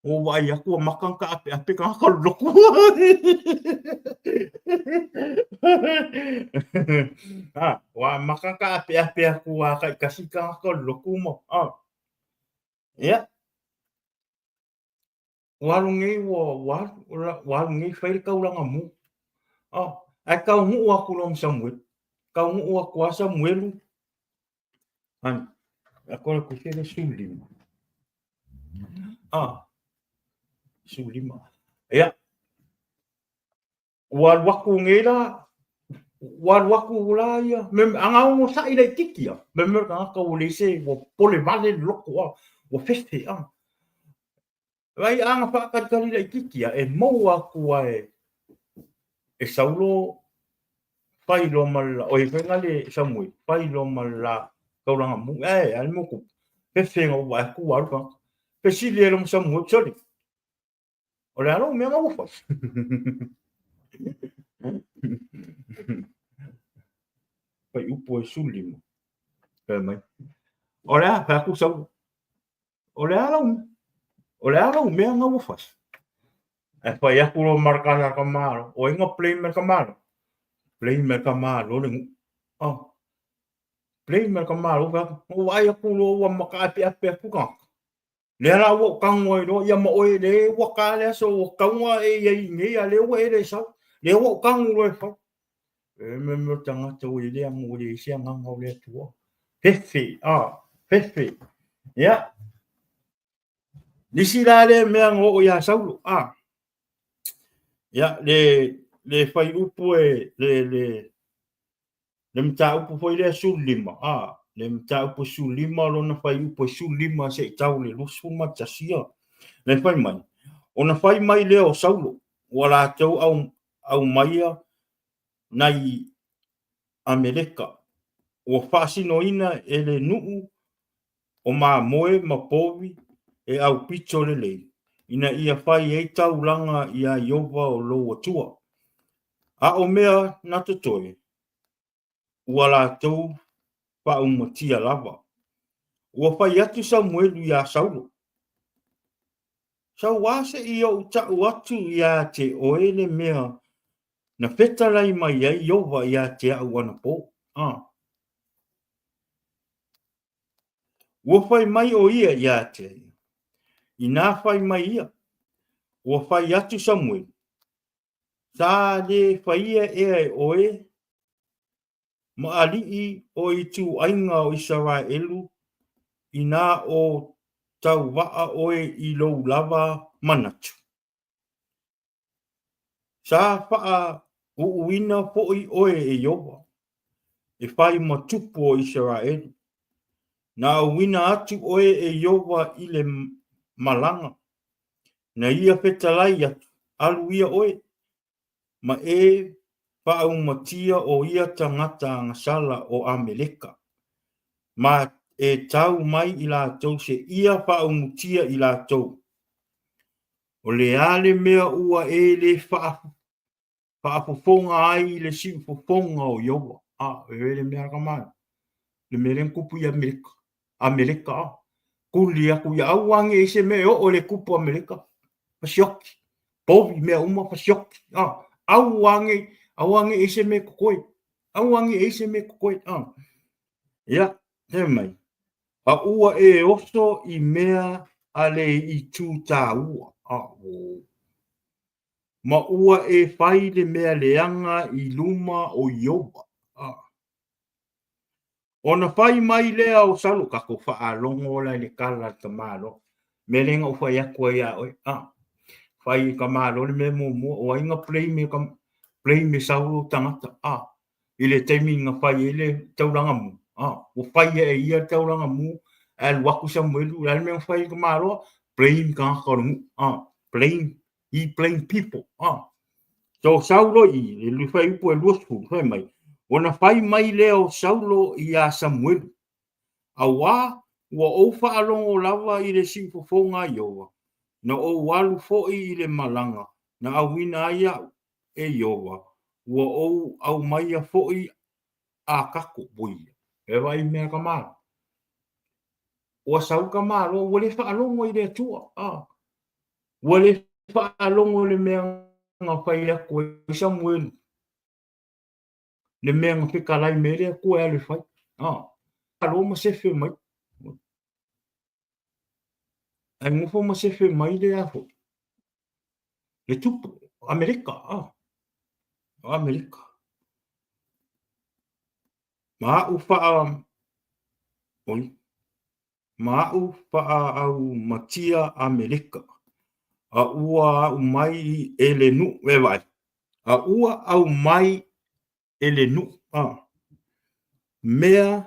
O vai aku wa makang ka ape ka ngaka loku. Wa makang ka ape aku wa kai kasi ka ngaka loku mo. Ya. Warungi warungi whaere kauranga mu. Ai kau ngu aku lom Samuel. Kau ngu aku a Samuelu. Ako le kusere sulima. Sulima. Ya. Waku ngela. Waku la ia. Anga o sa ila tiki ya. Member ka ka o le se wo pole vale loko wo feste Vai anga whakakari la tiki ya. E mau aku e saulo whailo mala. O e whenga le Samuel. Whailo mala. Kauranga mu. Ale mo ko. Whenga wa aku waruka. Pesili e lo Samuel sorry. O le alo mea ngau whai. Pai upo e sulimo. Pea mai. O le a, aku sau. O le alo mea ngau whai. E pai aku lo markana ka maro. O inga play me ka maro. Play me ka maro. Play me ka maro. O ai aku lo wa maka ape aku ka. Le ala wo kangwa no ia mo e le wo ka le so kangwa e ia ngi a le wo e le sa le wo kangwa e fa me me tanga to i le mo le sia nganga le tu fefe fefe ya disi la le me ngo ya saulo ya le fai upu e le mta upu foi le sulima le mta upu sulima lo na fai upu sulima se tau le lusuma tasia le fai mai ona fai mai le o saulo wala tau au maia nai Amerika o fasino ina ele nuu o ma moe ma povi e au picho le ina ia fai e tau langa ia iova o lo atua o mea na totoe wala tau pa umatia lava ua fai atu Samuelu ia saulo Sa wase i o ta watu ia te oele mea na fetalai mai ai iova ia te au ana po. Ua fai mai o ia te. I nā fai mai ia. Ua fai atu Samuel. Sa le fai ia e oe. Ma alii o i tu ainga o Israelu. I nā o tau waa oe i lou lava manatu. Sa faa uina foi oe e Iova. E fai matupu o Israel. Na uina atu oe e Iova i le malanga. Na ia fetalai atu. Alu ia oe. Ma e faa umatia o ia tangata ngasala o Ameleka. Ma e tau mai i la tau se ia faa umutia i la tau. O le ale mea ua e le faa fofonga ai le si fofonga o Iova. Le mea kamai. Le mea kupu i Amerika. Amerika. Kuli aku ia awange se mea o le kupu Amerika. Pasioki. Povi mea uma pasioki. Awange se mea kukoi. Awangi e se me koe ia te mai a ua e oso I mea ale I tū tā ua ma ua e whai le mea leanga I luma o Iowa ona whai mai lea o salo kako whaalongo la le kala ta malo me lenga o whai akua ia oi whai ka malo le me mo o inga play me saulo tangata I le teimi nga whai ele tauranga mu o whai e ia tauranga mu al waku sa mwelu al me whai ka malo blame ka karu blame I blame people so saulo I le whai upo e luasku whai mai ona whai mai leo saulo I a Samuel a wā ua o whaalongo lava I le sifofonga Iowa na o walu fo'i I le malanga na awina ia e Iowa ua o au mai a fo'i a kako bui e vai mea ka mara ua sau ka mara ua le whaalongo I le atua ua le whaalongo le mea ngā whai a koe Samuel le mea ngā whikalai me le koe ale whai alo ma sefe mai ai ngofo ma sefe mai le afo le tupu Amerika Amerika ma u wha au matia Amerika a ua au mai ele nu e vai a ua au mai ele nu mea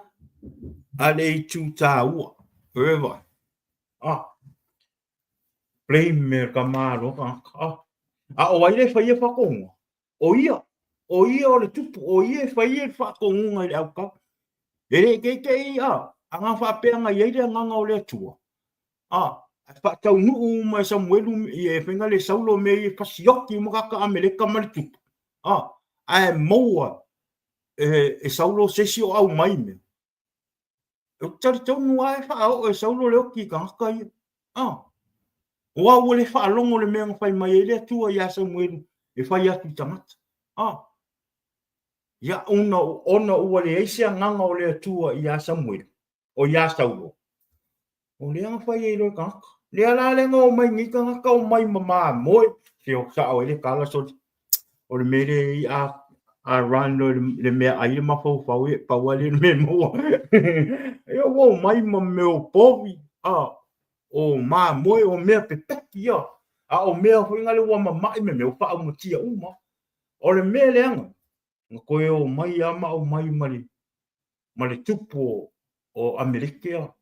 ale I tū tā ua e vai play me ka maro a o ai le whaia whakonga o ia o le tupu o ia whaia whakonga I le au ka e ke ia a ngā whapeanga I eire nganga o le atua whakatau nuu mai Samuelu I e whenga le saulo me I whasioki makaka Amerika ma le tupu a moa e saulo sesi o au mai me o tari tonu ai whaao e saulo le oki ka ngaka ia Wa wale whaalongo le mea whai mai e le atua I a Samuelu e whai atu tamata. Ia ona ua le eisia nganga o le atua I a Samuelu o I a Saulo. O le anga whai e roi kanaka. Le ala le ngā o mai ngi kanaka o mai mama moe. Se o sa o ele kala so o le mere I a rando le mea aile mawhau whau e pawale le mea moa. Ia o mai ma meo povi. O ma moe o mea pepeki ia o mea huinga le ua mamai me meo wha au matia uma o le mea leanga nga koe o mai ama o mai ma le tupu o Amerika ia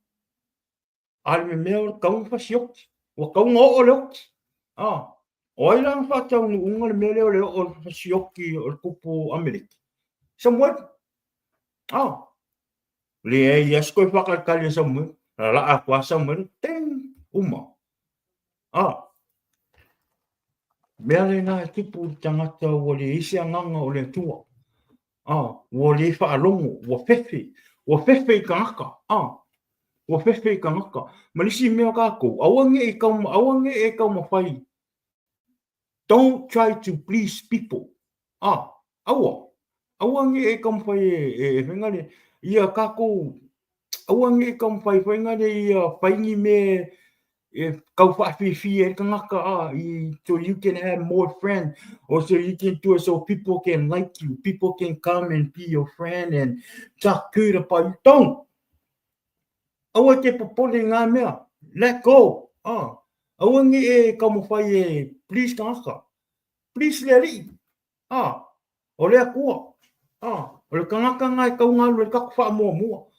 ale me mea o le kaunga whasioki o kaunga o le oki o ai langa whatau ni unga le mea leo leo o le whasioki o le kupu o Amerika Samuel le e ias koe whakakali Samuel la a kwa Samuel uma mea le ngā tupu tangata ua le isi nganga o le tua ua le whaalongo ua fefe I ka ngaka malisi mea kako awange e kau mawhai don't try to please people awange e kau mawhai e whengare ia kako awange e kau mawhai whengare ia whaingi me kau whaafifi e ka ngaka so you can have more friends or so you can do it so people can like you people can come and be your friend and talk good about you don't awa te popole ngā mea let go awange e kau mawhai e please ka ngaka please le ri o le akua o le ka ngaka ngai kau ngā lue kaku wha mua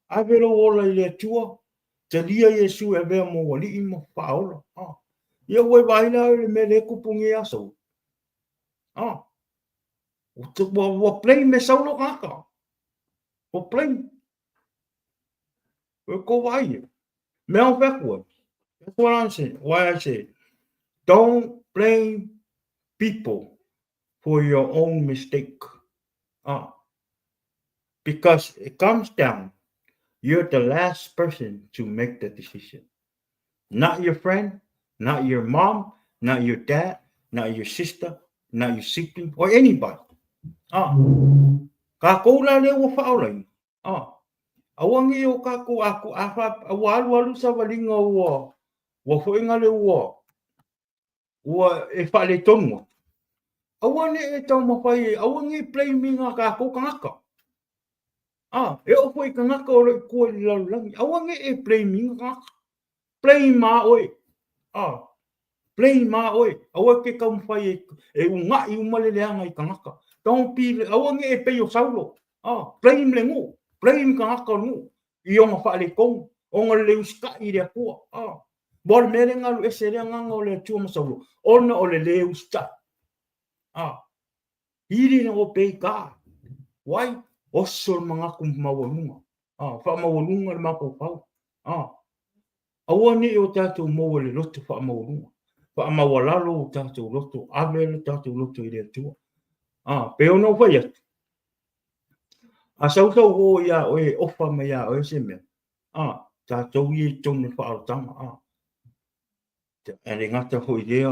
avero ola I le atua te lia Yesu e vea mo wali I mo whaola. Ia wai waina le me le kupungi aso. Wa play me saulo kaka. Wa play. Wa ko wai. Me on backward. That's what I'm saying. Why I say, don't blame people for your own mistake. Because it comes down. You're the last person to make the decision. Not your friend, not your mom, not your dad, not your sister, not your sibling, or anybody. Ka koula le ua whaolai. Awangi o ka ko aku afa awalu sa walinga ua. Wa whainga le ua. Ua e whale tonu. Awane e tau mawhai, awangi play minga ka ko kangaka. E o fwoi kangaka o rei kua li lalulangi. Awangi e play minga kangaka. Play ma oi. Play ma oi. Awa ke kau mawhai e unga i umaleleanga i kangaka. Tau pi, awangi e pei o saulo. Play mle ngu. Play mi kangaka ngu. I onga whale kong. Onga leu ska i rea kua. Bol mere ngalu e se rea nganga o le tua masaulo. Ona o le leu ska. Hiri na o pei ka. Wai, oso mga kumawalunga. Whamawalunga le mako pau. Awa ni o tātou maua le loto whamawalunga. Whamawalalo o tātou loto. Awe le tātou loto i rea tua. Peo no whai atu. A sautau ho ia o e ofa me ia o e se mea. Tātou i e tonu whaarotanga. Ere ngata hoi rea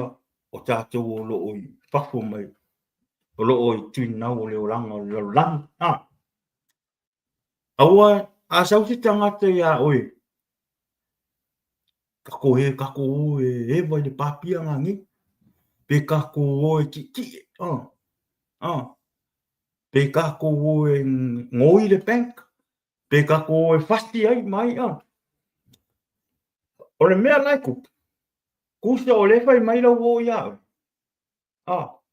o tātou o lo oi whafo mai. O lo oi tui nau o leo langa o leo langa. Awa, a sauti tangata ia oi. Kako he, kako o e vai le papia ngangi. Pe kako o e ki. Pe kako o e ngoi le bank. Pe kako o e fasti ai mai. O le mea laiku. Kusa o le fai mai lau o ia.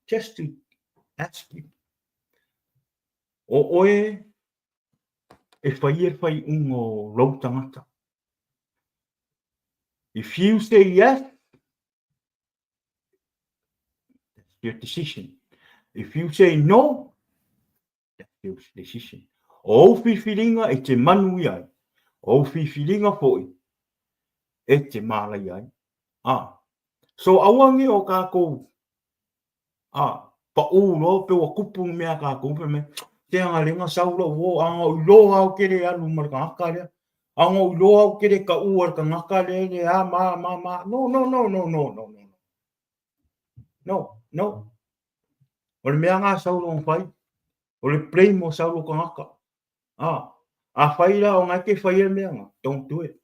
Just to ask you. O oe e fai ungo lau tangata. If you say yes, that's your decision. If you say no, that's your decision. O whiwhiringa e te manu iai. O whiwhiringa foi e te mala iai. So awangi o kākou. Pa ulo pe wa kupu mea kākou pe me. Te anga ringa saura uo anga ulo au kere alu marika aka rea. Anga ulo au kere ka uar ka ngaka rea ma. No. O le mea ngā saura on whai. O le play mo saura ka ngaka. A whai la o ngake whai e mea nga. Don't do it.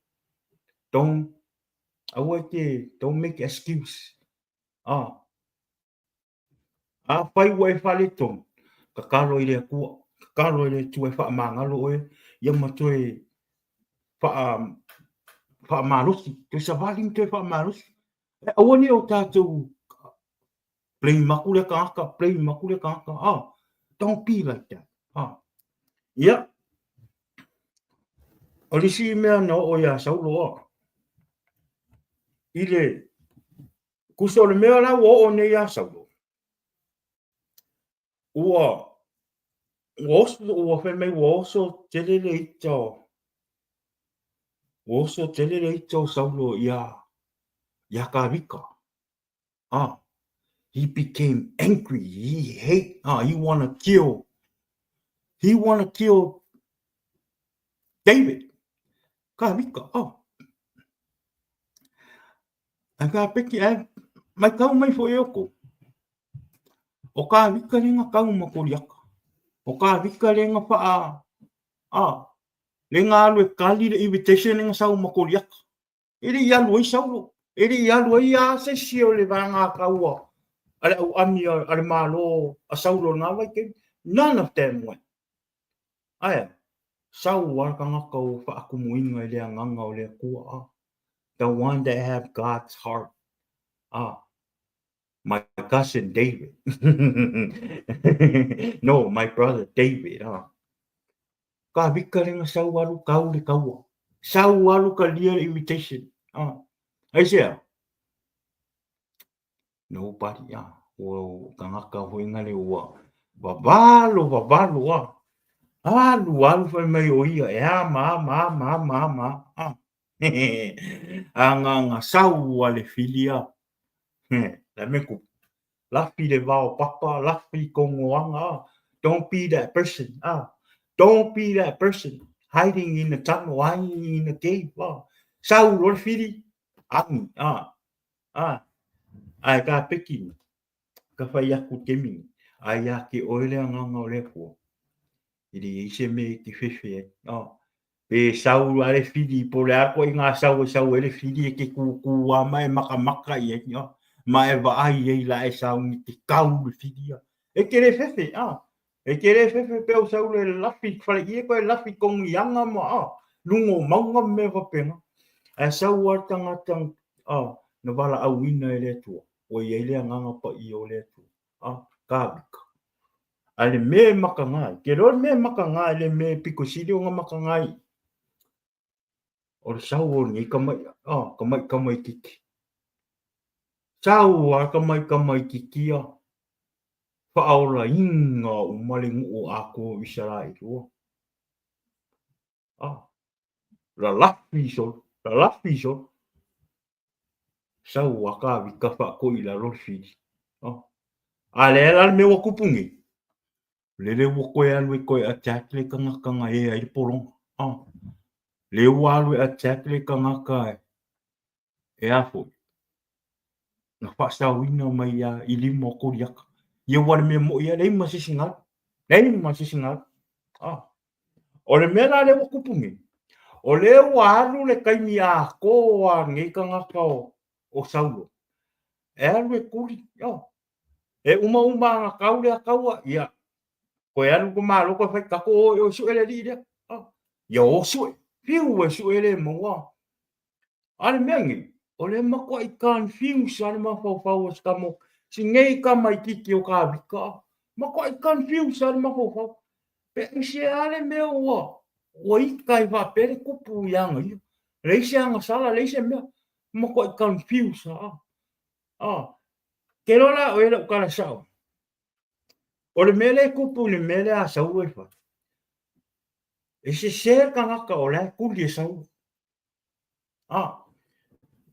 Don't make excuse. A whai wai whale tonu. Ka karo i rea kua. Ka karo i rea tue wha mangalo oe. Ia matue wha marusi. Te sa waling tue wha marusi. Awani o tātou play makule ka aka. Don't be like that. Yeah. O lisi mea no o ia saulo. Ile kusa o le mea la o ne ia saulo. Ua whai mai oso telele ito. Oso telele ito saulo ia ka vika. He became angry. He hate. He want to kill David. Ka vika. Aka peki mai kau mai fo yoko. O ka vika ringa kau makoriaka. O ka vika ringa wha ringa alu e kali le invitation ringa sau makoriaka. Iri ialu ai saulo. Iri ialu ai a se sio le vanga kaua. Ale au ami ale malo a saulo na wai ke. None of them went. Sau waka ngaka o wha aku muinga i lea nganga o lea kua. The one that have God's heart. My cousin David. No, my brother David. Ka vika ringa sau alu kau le kaua. Sau alu ka lia invitation. Ai sea. Nobody. O kangaka huinga le ua. Vavalo. Alu whai mai o ia. Ma. Anga sau ale filia. La meku. Lafi le vao papa, lafi kongoanga. Don't be that person. Don't be that person hiding in the tunnel, hiding in the cave. Sau lo fili. Ang. Ai ka peki. Ka whai aku kemi. Ai ake oile nganga o le kua. Ili ise me ki fefe. Pe sau ale fidi po le ako inga sau ele fidi ke ku wa mai maka ye mai va ai e la e sau ni te kau fidi e kere fefe e kere fefe pe o sau le lafi fale ie ko lafi kong yanga mo lungo maunga me va pena e sau ar tang na wala au wina ele tu o ye le nganga pa I o le tu kabika ale me makangai ke ro me makangai le me piko sidi o nga makangai o le sau o ni kamai kiki. Sau a kamai kiki whaaora inga o malingu o ako Israel o. La lafi so. Sau a ka wika wha ko I la rofi. A le ala me wa kupungi. Le wa koe alwe koe attack le kanga e ai porong. Le wa alwe attack le kanga e afo. Na whasa wina mai I limo koriaka. Ia wale me mo ia le masisingat. Le masisingat. O le mera le wakupungi. O le waru le kaimi a ko a ngai kangaka o saulo. E alu e kuri. E uma nga kau le kaua. Ia. Ko e alu ko malo ko fai kako o su ele li le. Ia o su. Fiu e su ele mo wa. Ale mengi. O le mako I kan fiu sa le mafau o skamo. Si ngai ka mai kiki o ka vika. Mako I kan fiu sa le mafau. Pe se ale me o. O I kai va pere kupu yanga I. Leise anga sala leise me. Mako I confuse ke rola o ele o kala sao. O le mele kupu le mele a sau e fa. E se ser kangaka o le kuli e sau.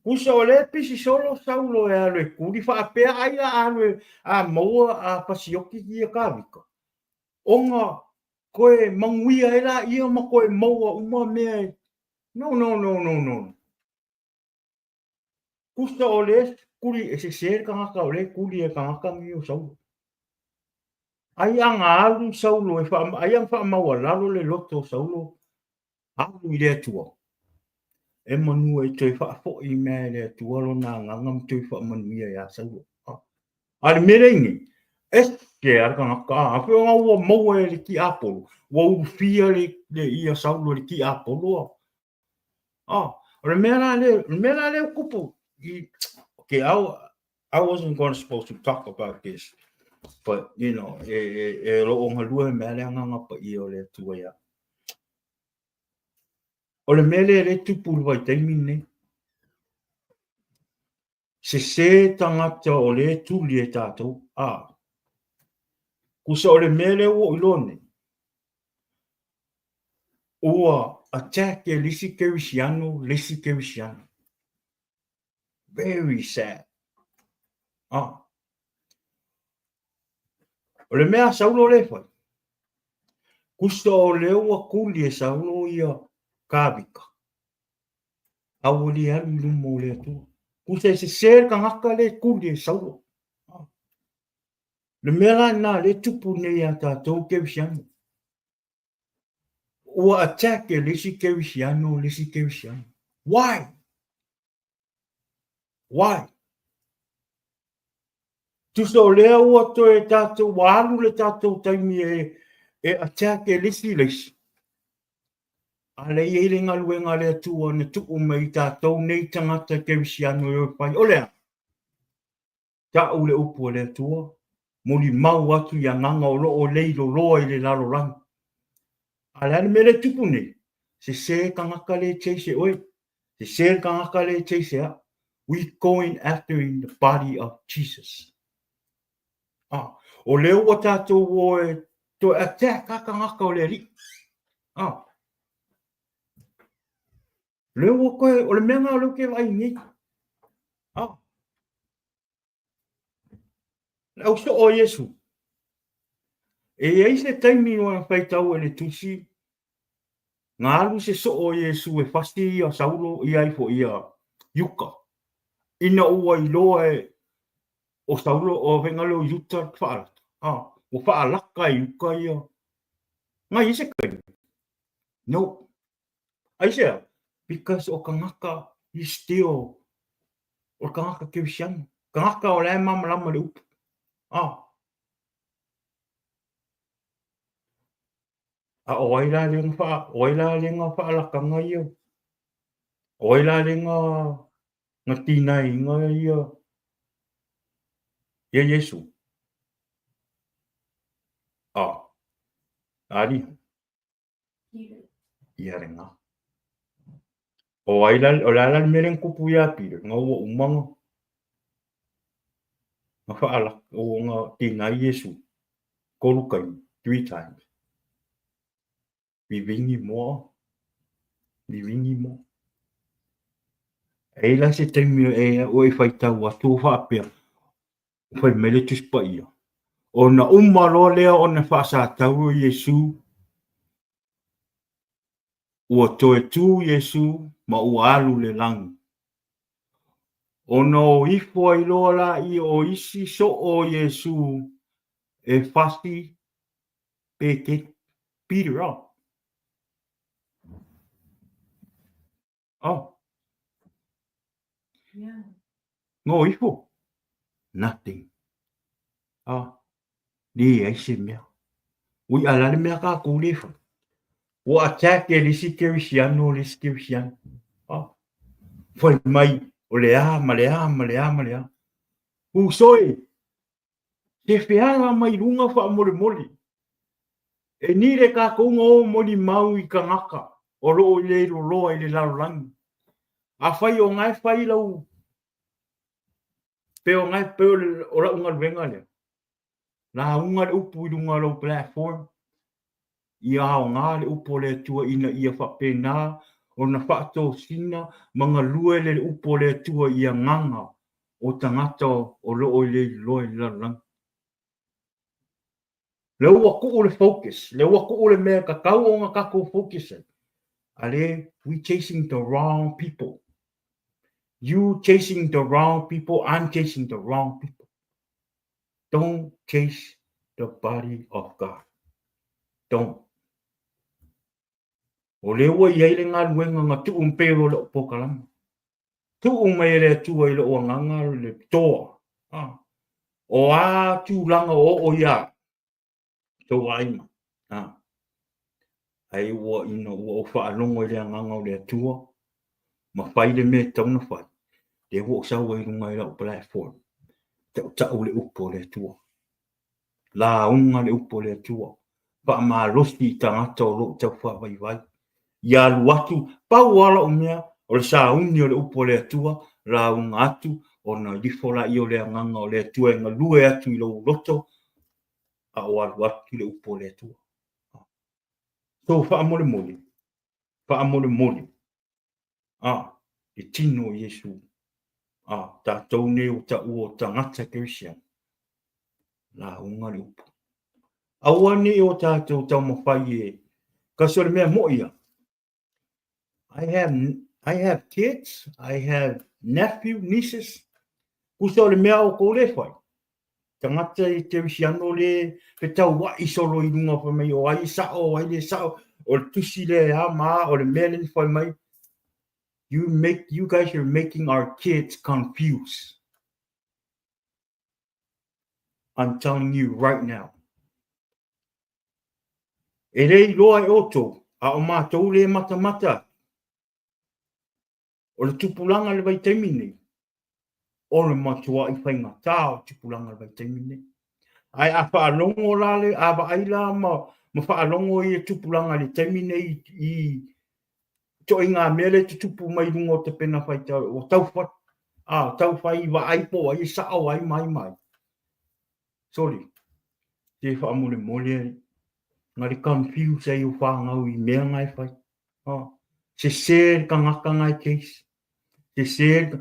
Kusa o le pisi solo sau lo e alo e kuli fa apea ai a alo a maua a pasioki ki a kawika. Onga koe manguia e la ia ma koe maua uma mea. No. Kusa o le kuli e se ser kangaka o le kuli e kangaka mi o sau. Ai anga alu saulo e fa ai ang fa maua lalo le loto saulo. Alu I le tua. E manu e te fa fo I me le tua lo na ngam te fa manu ia saulo. Ai merengi. Eske ar kangaka a fe nga ua maua le ki apolo. Wa u fia le ia saulo le ki apolo. Le mera le kupu. Okay, I wasn't supposed to talk about this, but you know, lo onga lua mele anga pa I o le tua ia. O le mele le tupu vai taimi ne. Se tangata o le tuli e tātou. Kusa o le mele o ilone. Ua attack e lisi kerisiano. Very sad. O le mea saulo le fai. Kusa o le ua kuli e saulo ia kāwika. Awali alu lumo le tua. Kusa se ser kangaka le kuli e saulo. Le mea na le tupu nei a tātou kerisiano. Ua attack e lisi kerisiano. Why? Tusa o lea ua to e tātou walu le tātou taimi e attack e lisi. Ale I le ngaluenga le tua na tuku mai tātou nei tangata kerisiano e whai. O lea. Ta ule upu le tua. Moli mau atu ia nganga o loo leilo loa I le lalo rang. Ale ane me le tupu nei. Se kangaka le chase oe. Se kangaka le chase a. We going after in the body of Jesus. O leo o tātou o e to attack kangaka o le ri. Leo o koe o le menga o leo ke vai ngi. Au so o Yesu. E ai se taimi o na whaitau e le tusi. Ngā alu se so o Yesu e whasti ia saulo I ai fo ia yuka. Ina ua I loa e o saulo o vengalo yuta whaala. O whaalaka I yuka ia. Ngai isa kai. No. Aisa. Because o kangaka is still o kangaka Christian. Kangaka o lai mama lama le upu. A oila lenga fa ala kanga ia. Oila lenga ngatina inga ia. Ia Yesu. Ari. Ia renga. O la mereng kupu ia pire nga o umanga. Nga fa ala o nga tina Yesu. Kolukai 3 times. Vivingi mo. E la se temi e o e fai tau atu fa apea. Fai mele tuspa ia. O na umalo lea o na fa sa tau Yesu. Ua toe tū Yesu ma ua alu le langi. O no ifo ai loa la i o isi so o Yesu e fasi pe ke Peter o.
Yeah.
No ifo. Nothing. Ni ai se mea. Ui ala le mea ka kulefa. Ua attack e lisi Kirisiano. Fai mai. O le a, ma le a. Usoi. Te whianga mai runga wha mole. E ni le ka kunga o moni mau i ka ngaka. O loo i le loa i le lalangi. A whai o ngai whai lau. Pe o ngai pe o la unga venga le. La unga le upu i runga lau platform. Ia o ngā le upo le tua ina ia whapena. O na whaato sina. Manga lue le upo le tua ia nganga. O tangata o loo i le loa i le lalangi. Le ua ku'u le focus. Le ua ku'u le mea kakau o ngā kako focus. Ale, we chasing the wrong people. You chasing the wrong people. I'm chasing the wrong people. Don't chase the body of God. Don't. O le ua iai le ngā luenga ngā tu'u mpero le opokalama. Tu'u mai le tua i le o nganga le toa. O a tūlanga o ia. Tau aima. Ai ua ina ua o whaalongo i le nganga o le tua. Ma whai le me tauna whai. Le ua o sawa i runga i lau platform. Tau le upo le tua. La unga le upo le tua. Pa ma losi i tangata o lo tau whawai. Ia luatu. Pau ala o mea. O le sa uni o le upo le tua. La unga atu. O na lifola i o le nganga o le tua. Nga lue atu i lo loto. A o aluatu le upo le tua. So whaamole mole. E tino Yesu. Tātou ne o ta ua tangata Christian. La unga le upo. Aua ne o tātou tau mawhai e. Kasi o le mea moia. I have kids. I have nieces. Kusa o le mea o kou le whai. Tangata i te wisiano le pe tau wa i solo i runga pa mai o ai sao, ai le sao. O le tusi le a maa, o le mea le whai mai. You guys are making our kids confused. I'm telling you right now. E rei loa e oto, a o mātou le mata. O le tupulanga le vai taimine. O le matua i whainga tā o tupulanga le vai taimine. Ai a whaalongo la le, a wa aila ma whaalongo i e tupulanga le taimine i to inga mele te tupu mai rungo te pena whai tau. O tau whai. Tau whai wa aipo, ai sao, ai mai. Sorry. Te whaamole mole. Ngari confuse ai o whangau i mea ngai whai. Se ser ka ngaka ngai case. Se ser.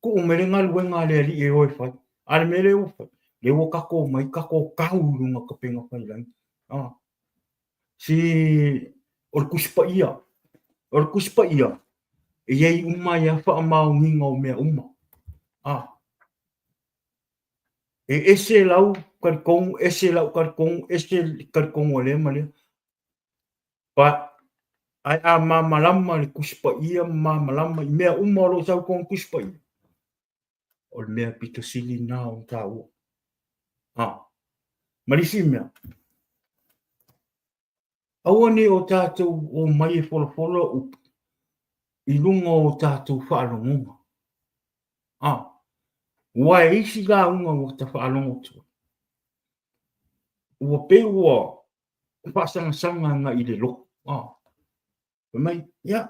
Ko o mere ngā luenga le ali e oi whai. Ale mere o whai. Le o kako mai, kako kau runga ka penga whai lai. Si or kuspa ia. E iei uma ia wha amau nginga o mea uma. E ese lau karkong ese lau karkong ese karkong ole male. Pa ai a malama le kuspa ia malama I mea umaro sau kong kuspa ia. O le mea pito sili na o tau. Marisi mea. Aua ni o tātou o mai e wholawhola upu. I lunga o tātou whaalongonga. Ua e isi ngā unga o ta whaalongo tua. Ua pe ua whaasanga ngā I le loko. Mai, ia.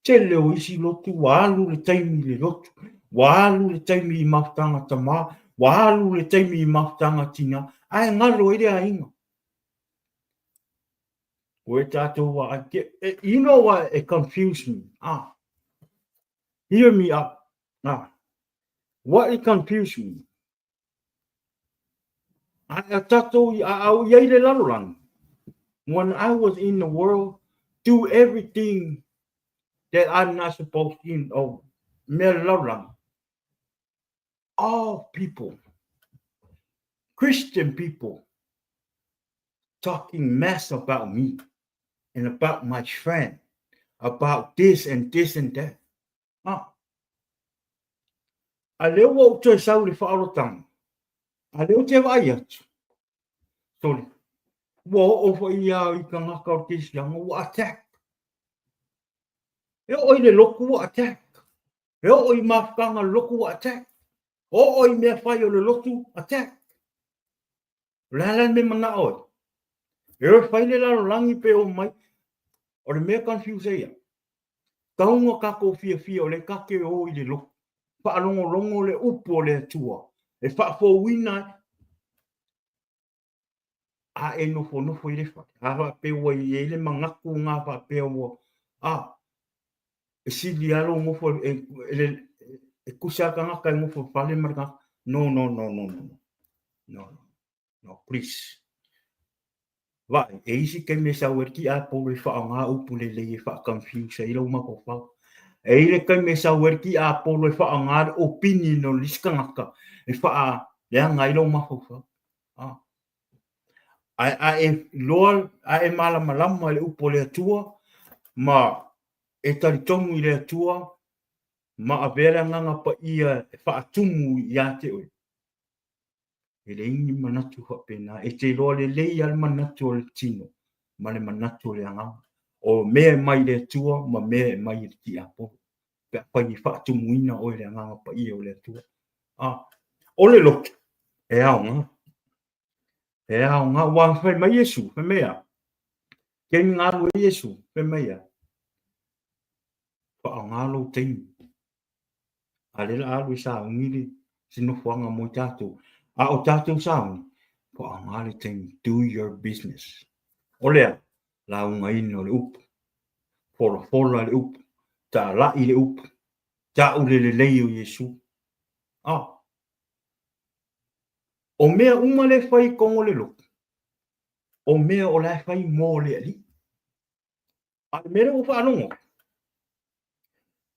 Te leo isi lotu, wa alu le taimi le lotu. Wa alu le taimi I maftanga tamā. Wa alu le taimi I maftanga tina. Ai ngalo ere a inga. Ue tātou wa ake. You know what? It confused me. Hear me up. What it confused me. Tātou au iai le lalolang. When I was in the world, do everything that I'm not supposed to, or me lalolang. All people, Christian people, talking mess about me and about my friend, about this and this and that. A leo o te sau le whaalotanga. A leo te vai atu. Sorry. Wa o fa ia I ka ngaka o te sianga wa attack. E oi le loku wa attack. E oi mafkanga loku wa attack. O oi mea whai o le lotu attack. Lalan me mana oi. E oi whai le lalo langi pe o mai. O le mea confuse ia. Kaunga kako fia o le kake o I le loku. Whaalongo le upo le tua. E whaafo wina. A e nofo I le wha. A wha pe wa I e le mangaku ngā wha pe o. E sili alo ngofo e kusaka ngaka e ngofo pale marika. No, please. Vai, e isi ke me sa werki a po le wha ngā upu le e wha confuse e lau mako whau. E ile kai me sa werki a po le wha ngā opinion o liska ngaka. E wha lea ngai lau mako whau. A e malama le upo le atua, ma e taritongu I le atua, ma a vera nganga pa ia e whaatumu I a te oi. E le ingi manatu hapena, e te loa le lei al manatu o le tino, ma le manatu o le anganga. O mea mai le atua, ma mea mai le ki apo. Pea pai I whaatumu ina o le anganga pa ia o le atua. O le loki, e aonga. E aonga, wa whai mai Yesu, whai mea. Kemi ngaru e Yesu, whai mea. Whaonga lo teimi. Alela alu sa ngiri sino fuanga mo tato. O tato sa whaonga le teimi. Do your business. Olea, la unga ino le upu. Fola le upu. Ta lai le upu. Ta ule le leio Yesu. O mea uma le whai kongo le loku. O mea o le whai mō le ali. A mea o whaanongo.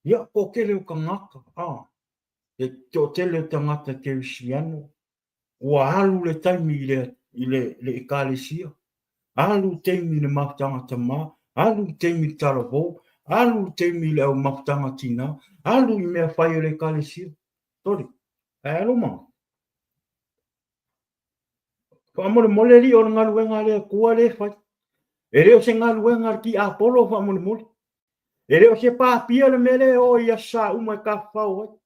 Ia ko kele o ka ngaka. E to tele tangata kerisiano. Ua alu le taimi I le ekalesia. Alu teimi le maftanga tamā. Alu teimi taravo. Alu teimi le au maftanga tina. Alu I mea whai o le ekalesia. Tori. Alo manga. Whaamore mole li o ngā luenga le kua le whai. E reo se ngā luenga ki Apollo whaamore mole. E reo se pāpia le mele o ia sa uma ka whau.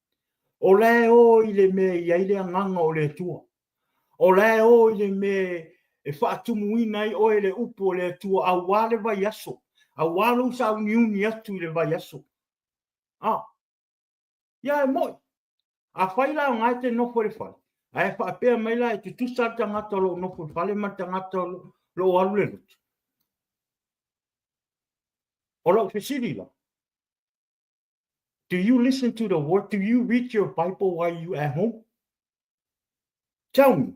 O le o I le me ia I le anganga o le tua. O le o I le me e whaatumu inai o le upo o le tua a wale vai aso. A walo sa uniuni atu I le vai aso. Ia e moi. A whaila o ngai te nofo le whai. A e whaapea mai la e tu tusa tangata lo nofo le whale ma tangata lo alu le lutu. O lau whesiri la. Do you listen to the word? Do you read your Bible while you at home? Tell me,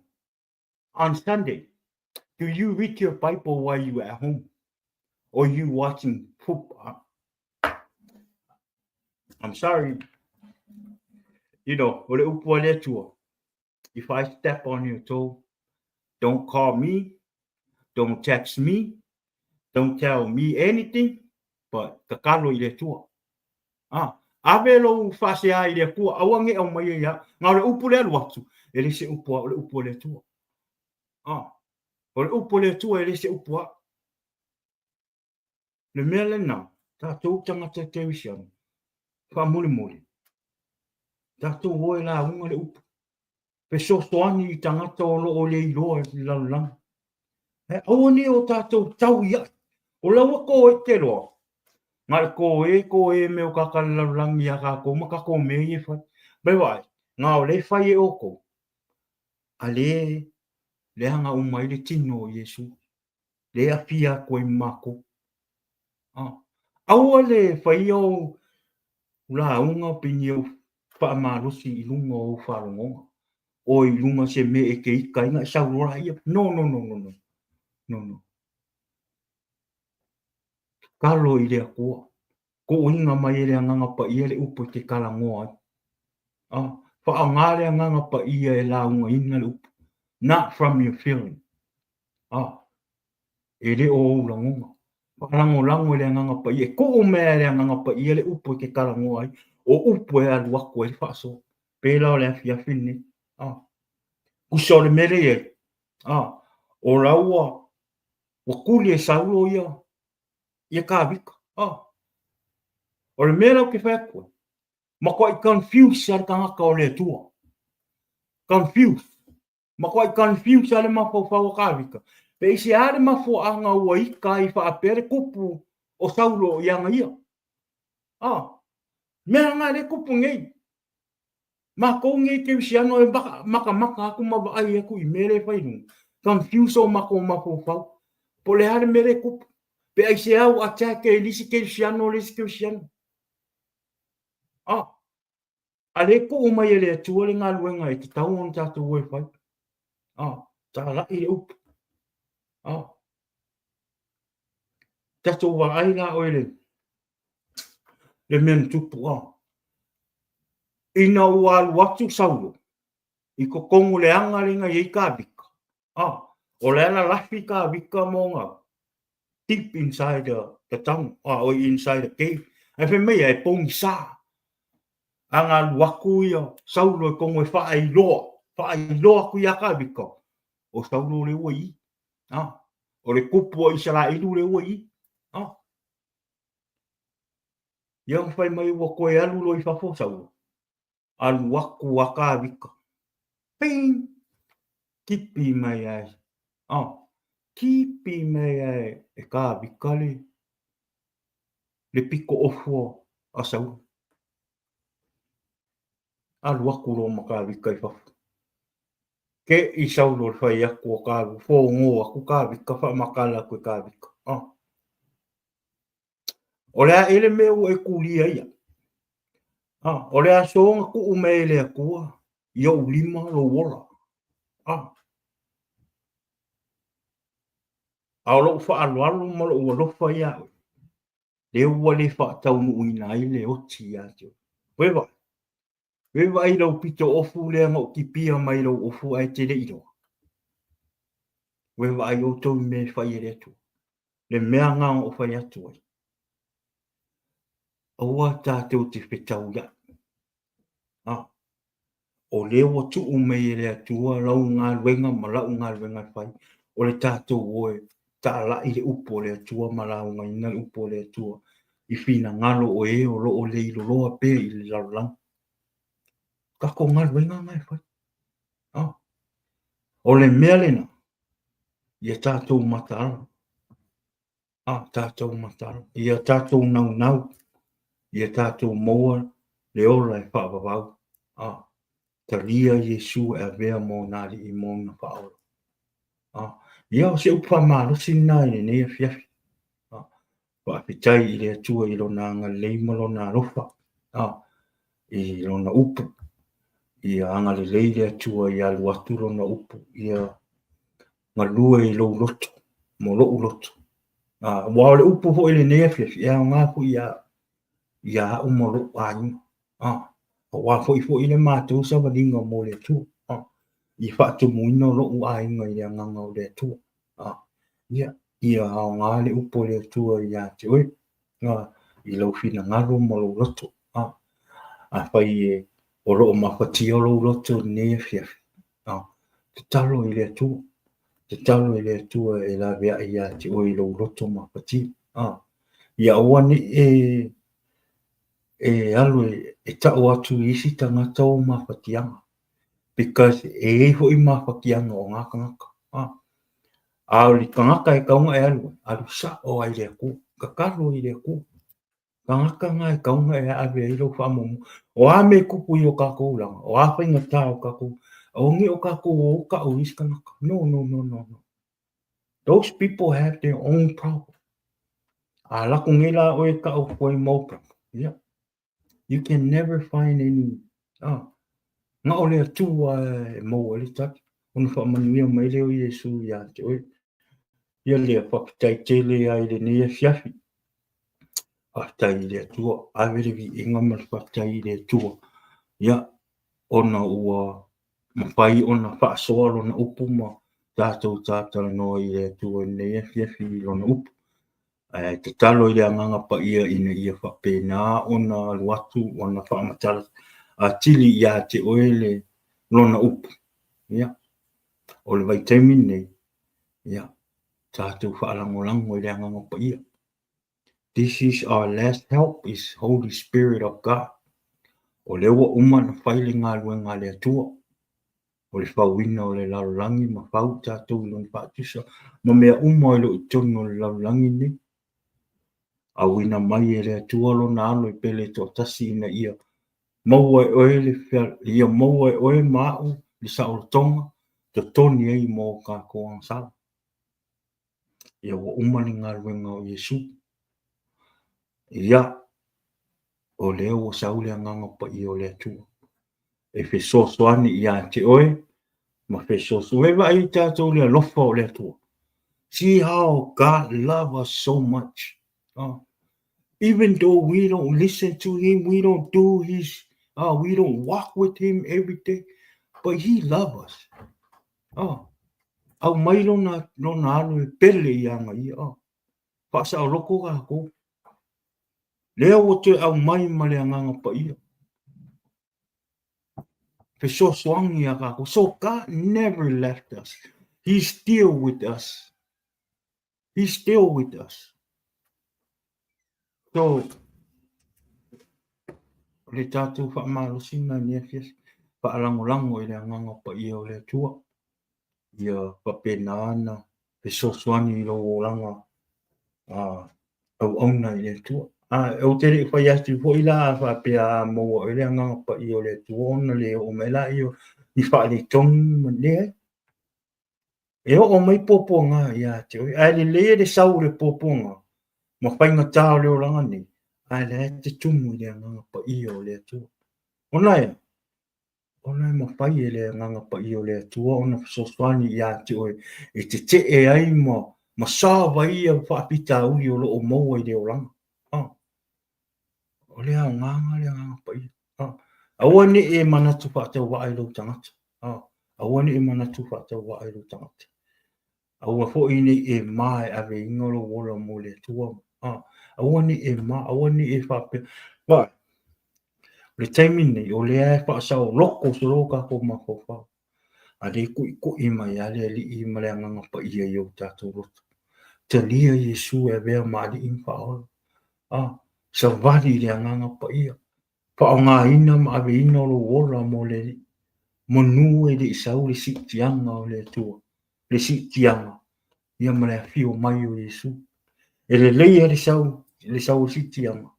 on Sunday, do you read your Bible while you at home? Or you watching football? I'm sorry. You know, o le upu le tua. If I step on your toe, don't call me, don't text me, don't tell me anything, but kakalo i le tua. Ave lo fase ai le kua, awange au mai ia, ngā le upu le alu atu, e le se upu o le upu le tua. O le upu le tua e le se upu a. Le mea le nā, tātou tangata te wisianu, wha muli muli. Tātou woe la unga le upu. Pe soani i tangata o lo o le iloa i lalulanga. Aua ni o tātou tau ia, o laua ko e te loa. Ngā ko e me o kakalalangi a kako, ma kako me i e whai. Bai wai, ngā o le whai e oko. A le hanga umai le tino o Yesu. Le a fia koe mako. Aua le whai o la unga pini o wha marusi i lunga o wharongonga. O i lunga se me e ke ika inga saurora ia. No. Kalo i lea kua. Ko inga mai e le anganga pa ia le upo te kalangoa. Wha ngā le anganga pa ia e la unga inga le upo. Not from your feeling. E le o ulangonga. Lango le anganga pa ia. Ko o mea le anganga pa ia le upo te kalangoa. O upo e alu ako e whaso. Pēla o le afia whine. Kuso le mere e. O raua. O kuli e saulo ia. Ia ka vika. O le mera o ke whakua. Ma koe confuse ar ka ngaka o le tua. Confuse. Ma koe confuse ar le mawhau ka vika. Pe isi are mawhau anga ua ika i whaapere kupu o saulo i anga ia. Mera ngā le kupu ngei. Ma kou ngei ke wisiano e maka aku mawa ai aku i mere whainu. Confuse o mako mawhau. Po le are mere kupu. Pe ai se au atea ke lisi ke wisiano lisi ke wisiano. A le ko o mai e le atua le ngā luenga e te tau on tātou e whai. Tā rai le upu. Tātou wa ai la o ele. Le mena tupu Ina ua alu atu saulo. I ko kongu le anga ringa i ka vika. O le ala lafi ka vika mo ngā. Deep inside the town. Or inside the cave. E whi mea e pongi saa. Anga luaku ia, saulo e kongo e whaailoa ku ia ka vika. O saulo le ua i. O le kupu o isala ilu le ua i. Ia whai mai ua koe alu lo i whafo saulo. Alu waku a ka vika. Ping! Kipi mai ai. Kipi mai ai e ka vika le. Le piko ofo a saulo. Alu aku lo maka vika i whafu. Ke i saulo le whai aku o ka vika. Fō ngō aku ka vika wha makala koe ka vika. O lea ele meo e kulia ia. O lea soonga ku ume ele akua. Ia ulima lo wola. A lo wha alu ma lo ua lofa ia. Le ua le wha taunu uina i le oti ia. Wewa. Wewa i lau pito ofu lea ngau ki pia mai lau ofu ai te le iro. Wewa ai o tau me whai ere atu. Le mea ngā o whai atu ai. Aua tātou te whetau ia. O le ua tu umei ere atua lau ngā luenga ma lau ngā luenga whai. O le tātou oe tā la i le upo le atua ma lau ngā ina le upo le atua. I whina ngalo o e o lo o le ilo loa pe i le lalang. Kako ngā luenga mai whai. O le mea lena. Ia tātou matara. Tātou matara. Ia tātou nau. Ia tātou moa le ola e whaapapau. Taria Yesu e vea mō nāri i mōna whaoro. Ia o se upa mārosi nai ne nea fiafi. Whaapitai i le atua i lona anga leima lona rofa. I lona upu. Ia anga le leile atua i alu atu lona upu. Ia ngalua i lou loto. Mo lou loto. Wao le upu ho i le nea fiafi. Ia ngā pu ia umolo ai. Wa fo i le mātou sa walinga mo le tu. I whaatumuina o lo'u ainga i le anganga o le atua. Ia ao ngā le upo le atua i a te oe. I lau fina ngaro mo lau roto. A whai e o loo mawhati o lau roto nea fiafi. Te talo i le atua. Te talo i le atua e la vea i a te oe i lau roto mawhati. Ia oa ni e alu e tau atu isi tangata o mawhatianga. Because e ho i mawhakianga o ngā kangaka. A o li kangaka e kaunga e alu sa o ai le aku. Ka karo i le aku. Kangaka ngā e kaunga e awe i lau whamomu. O a me kupu i o kākou langa. O a whainga tā o kākou. O ngi o kākou o ka o isi kangaka. No. Those people have their own problem. A lako ngila o e ka o koe mauka. Yeah. You can never find any. Ngā o le atua e mau ali tati. Ona whamanuia mai leo i Yesu i a te oe. Ia lea whapitai tele ai le nea fiafi. Whapitai i le atua. Awere vi inga mara whapitai i le atua. Ia, ona ua mawhai ona whaasoa lona upu ma tātou tātara noa i le atua i nea fiafi i lona upu. Te talo i le anganga pa ia ina ia whapena ona luatu ona whaamatala. A tili i a te oe le lona upu. Ia. O le vitamin nei. Ia. Tātou whaalangolango i le anganga pa ia. This is our last help is Holy Spirit of God. O le ua umana whaile ngā luenga le atua. O le whauina o le larulangi ma whau tātou i lona whaatusa. Ma mea uma i lo utono le larulangi nei. A wina mai e le atua lona alo i pele tō tasi ina ia. Maua e oe le whia, ia maua e oe mau le saolotonga. Te toni ei mō kā koang sao. Ia wa umani ngā luenga o Yesu. Ia, o leo o saule anganga pa i o le atua. E whi sosoani i a te oe, ma whi soso. E wa i tātou le alofa o le atua. See how God loves us so much. Even though we don't listen to him, we don't do his, we don't walk with him every day, but he loves us. Au mai lona alu e pele i anga i. Pasa o loko ka ko. Leo o te au mai ma le anganga pa ia. Pe so swangi a ka ko. So God never left us. He's still with us. He's still with us. So, le tātou whaamalusina ni afias. Whaalangolango i le anganga pa ia o le atua. Ia papena ana. Pe so swangi i lo o langa. Au auna i le atua. O te rei whai atu po i la a pia maua i le anganga pa i o le tuona le o mela i o i wha le tongi le. E o mai poponga i a te oi. A le le sau le poponga. Ma whainga tāo le o langa ni. A le te tumu i le anganga pa i o le atua. Ona ma whai e le anganga pa i o le atua. Ona soswani i a te oi. E te e ai ma sawa i a whaapita ui o lo o maua i le o langa. O le au nganga pa i. Aua ni e manatu whaatau wa ai lo tangata. Aua ni e manatu whaatau wa ai lo tangata. Aua fo i ni e mai ave ingolo wola mo le tua. Aua ni e whape. Wa, le taimi nei o le e whaasau loko so lo ka ko mawhawha. A le ku i mai ale li i male nganga pa i a iau tātou roto. Te lia Yesu e vea maali in whaola. Sa wari le anganga pa ia. Pa o ngā ina ma ave ina o lo wola mo le li. Mo nu e le isau le si tianga o le tua. Le si tianga. Ia ma le fio mai o Yesu. E le leia le sau si tianga.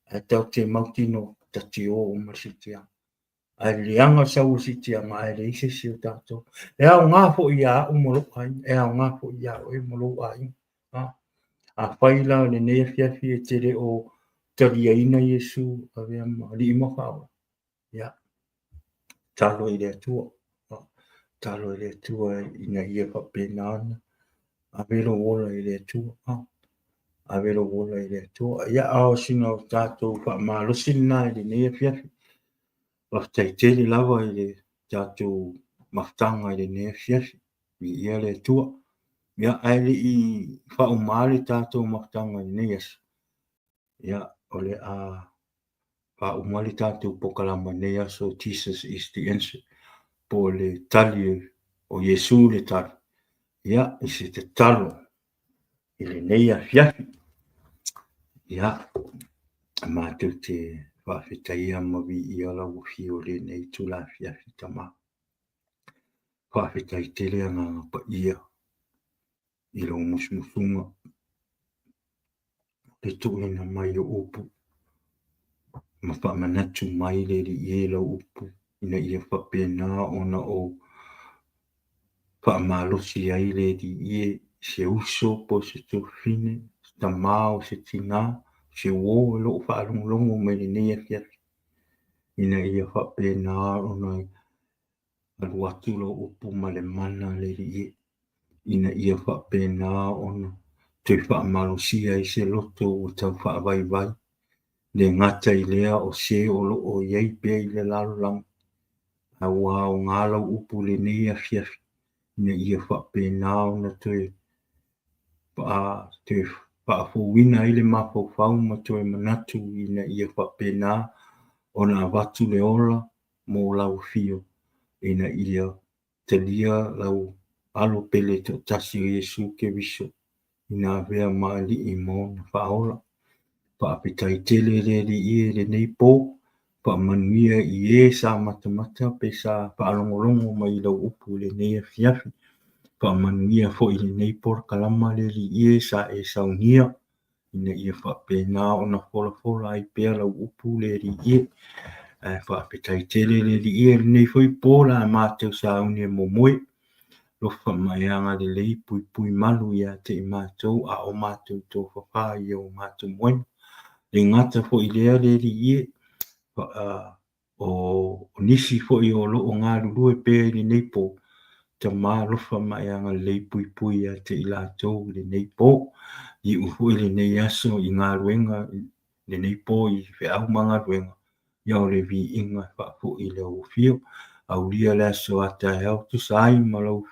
E tau te mautino tati o ma si tianga. A le anga sau si tianga e le ise si o tato. E au ngā fo ia o mo lo ai. E au ngā fo ia o mo lo ai. A whaila le nea fiafi e tere o taria ina Yesu a vea ma li ima whaua. Ia. Talo i le atua. Talo i le atua ina ia whapena ana. A vero wola i le atua. A vero wola i le atua. Ia ao singa o tātou whaamalosin na i le nea fiafi. Waftai tele lava i le tātou maftanga i le nea fiafi, ia le tua. Ia aile i whaumale tātou maftanga i nea aso. Ia ole a whaumale tātou pokalama nea aso, Jesus is the answer. Po le tali o Yesu le tali. Ia, i se te talo i le nea fiafi. Ia, mātou te whawhetaia mawi i ala uwhi o le nei tula fiafi tama. Whawhetai tele anga pa ia i lo musmusunga. Le tuina mai o upu. Ma whamanatu mai le li i lo upu. Ina ia whapena ona o whamalosi ai le di i se uso po se tufine, ta mao se tina, se wo lo whaalonglongo mai le nea fiafi. Ina ia whapena ona alu atu lo upu ma le mana le di i. Ina ia whapena ona te whaamalosi ai se loto o tau whaavaivai. Le ngata i lea o se o lo o iei pe i le lalolang. Awa o ngala upu le nea fiafi. Ina ia whapena ona te whaafuwina i le mapawhau ma toe manatu. Ina ia whapena ona avatu le ola mo lau fio. Ina ia te lia lau alo pele to tasi o Yesu ke viso. Ina vea maali i mo na whaola. Whaapitai tele le li i le neipo. Whaamanuia i e sa matamata pe sa whaalongolongo mai lau upu le nea fiafi. Whaamanuia fo i le neipo kalama le li i e sa e saunia. Ina ia whapena ona fola ai pea lau upu le li i e. Whaapitai tele le li i e le nei fo pola a māteu sa unia momoe. Lofa mai anga le lei pui malu ia te i mātou a o mātou tō whawhai o mātou moen. Le ngata fo i lea le li i e. O nisi fo i o lo o ngā lulue pēr i neipo. Ta mā lofa mai anga lei pui a te i lātou le neipo. I ufu i le nei aso i ngā ruenga le neipo i whiau manga ruenga. Iau le vi inga whaafu i le o fio. Au lia le aso ata heo tusai malau.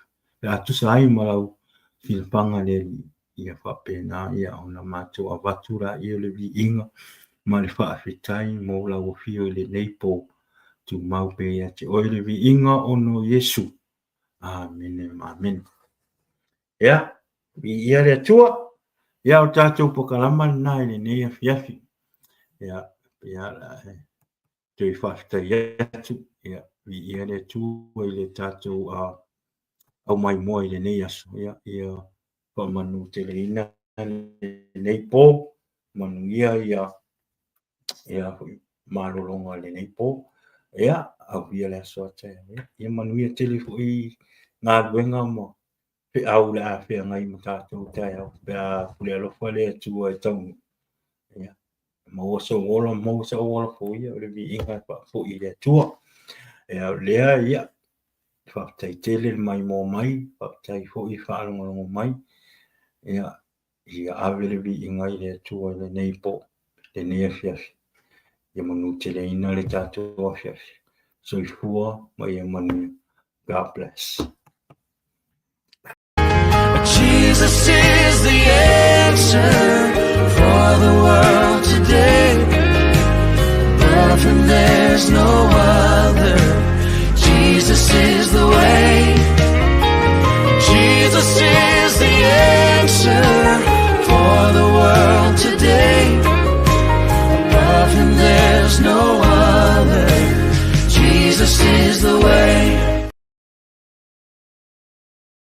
Le tusai malau filpanga le ia whapena ia ona mātou a vatura i le vi inga. Ma le whaafetai mo la o fio le neipo tu mau pe ia te oile vi inga ono Yesu. Amen, amen. Ia, vi ia le tua. Ia o tātou pokalama nai le nea fiafi. Ia, la te whaafetai atu. Ia, vi ia le tua i le tātou au mai moa i le nea aso. Ia, whamanu te le ina le neipo. Manu ia malolonga le neipo. Ia, au ia le aso atea. Ia manuia tele fu i ngā ruenga mo. Pe au le a whea ngai mo tātou tai au. Pe a fule alofa le atua e taungu. Ia, mawasa ola fu ia. Le vi inga fu i le atua. Ia, lea ia. Whaatai tele mai mo mai. Whaatai fu i whaalongalongo mai. Ia, awe le vi inga i le atua le neipo. Le nea fiafi. Ia manu te le ina le tātou a fiafi. So i fua mai e manu. God bless.
Jesus is the answer for the world today. Above him there's no other. Jesus is the way. Jesus is the answer for the world today. Above him there's no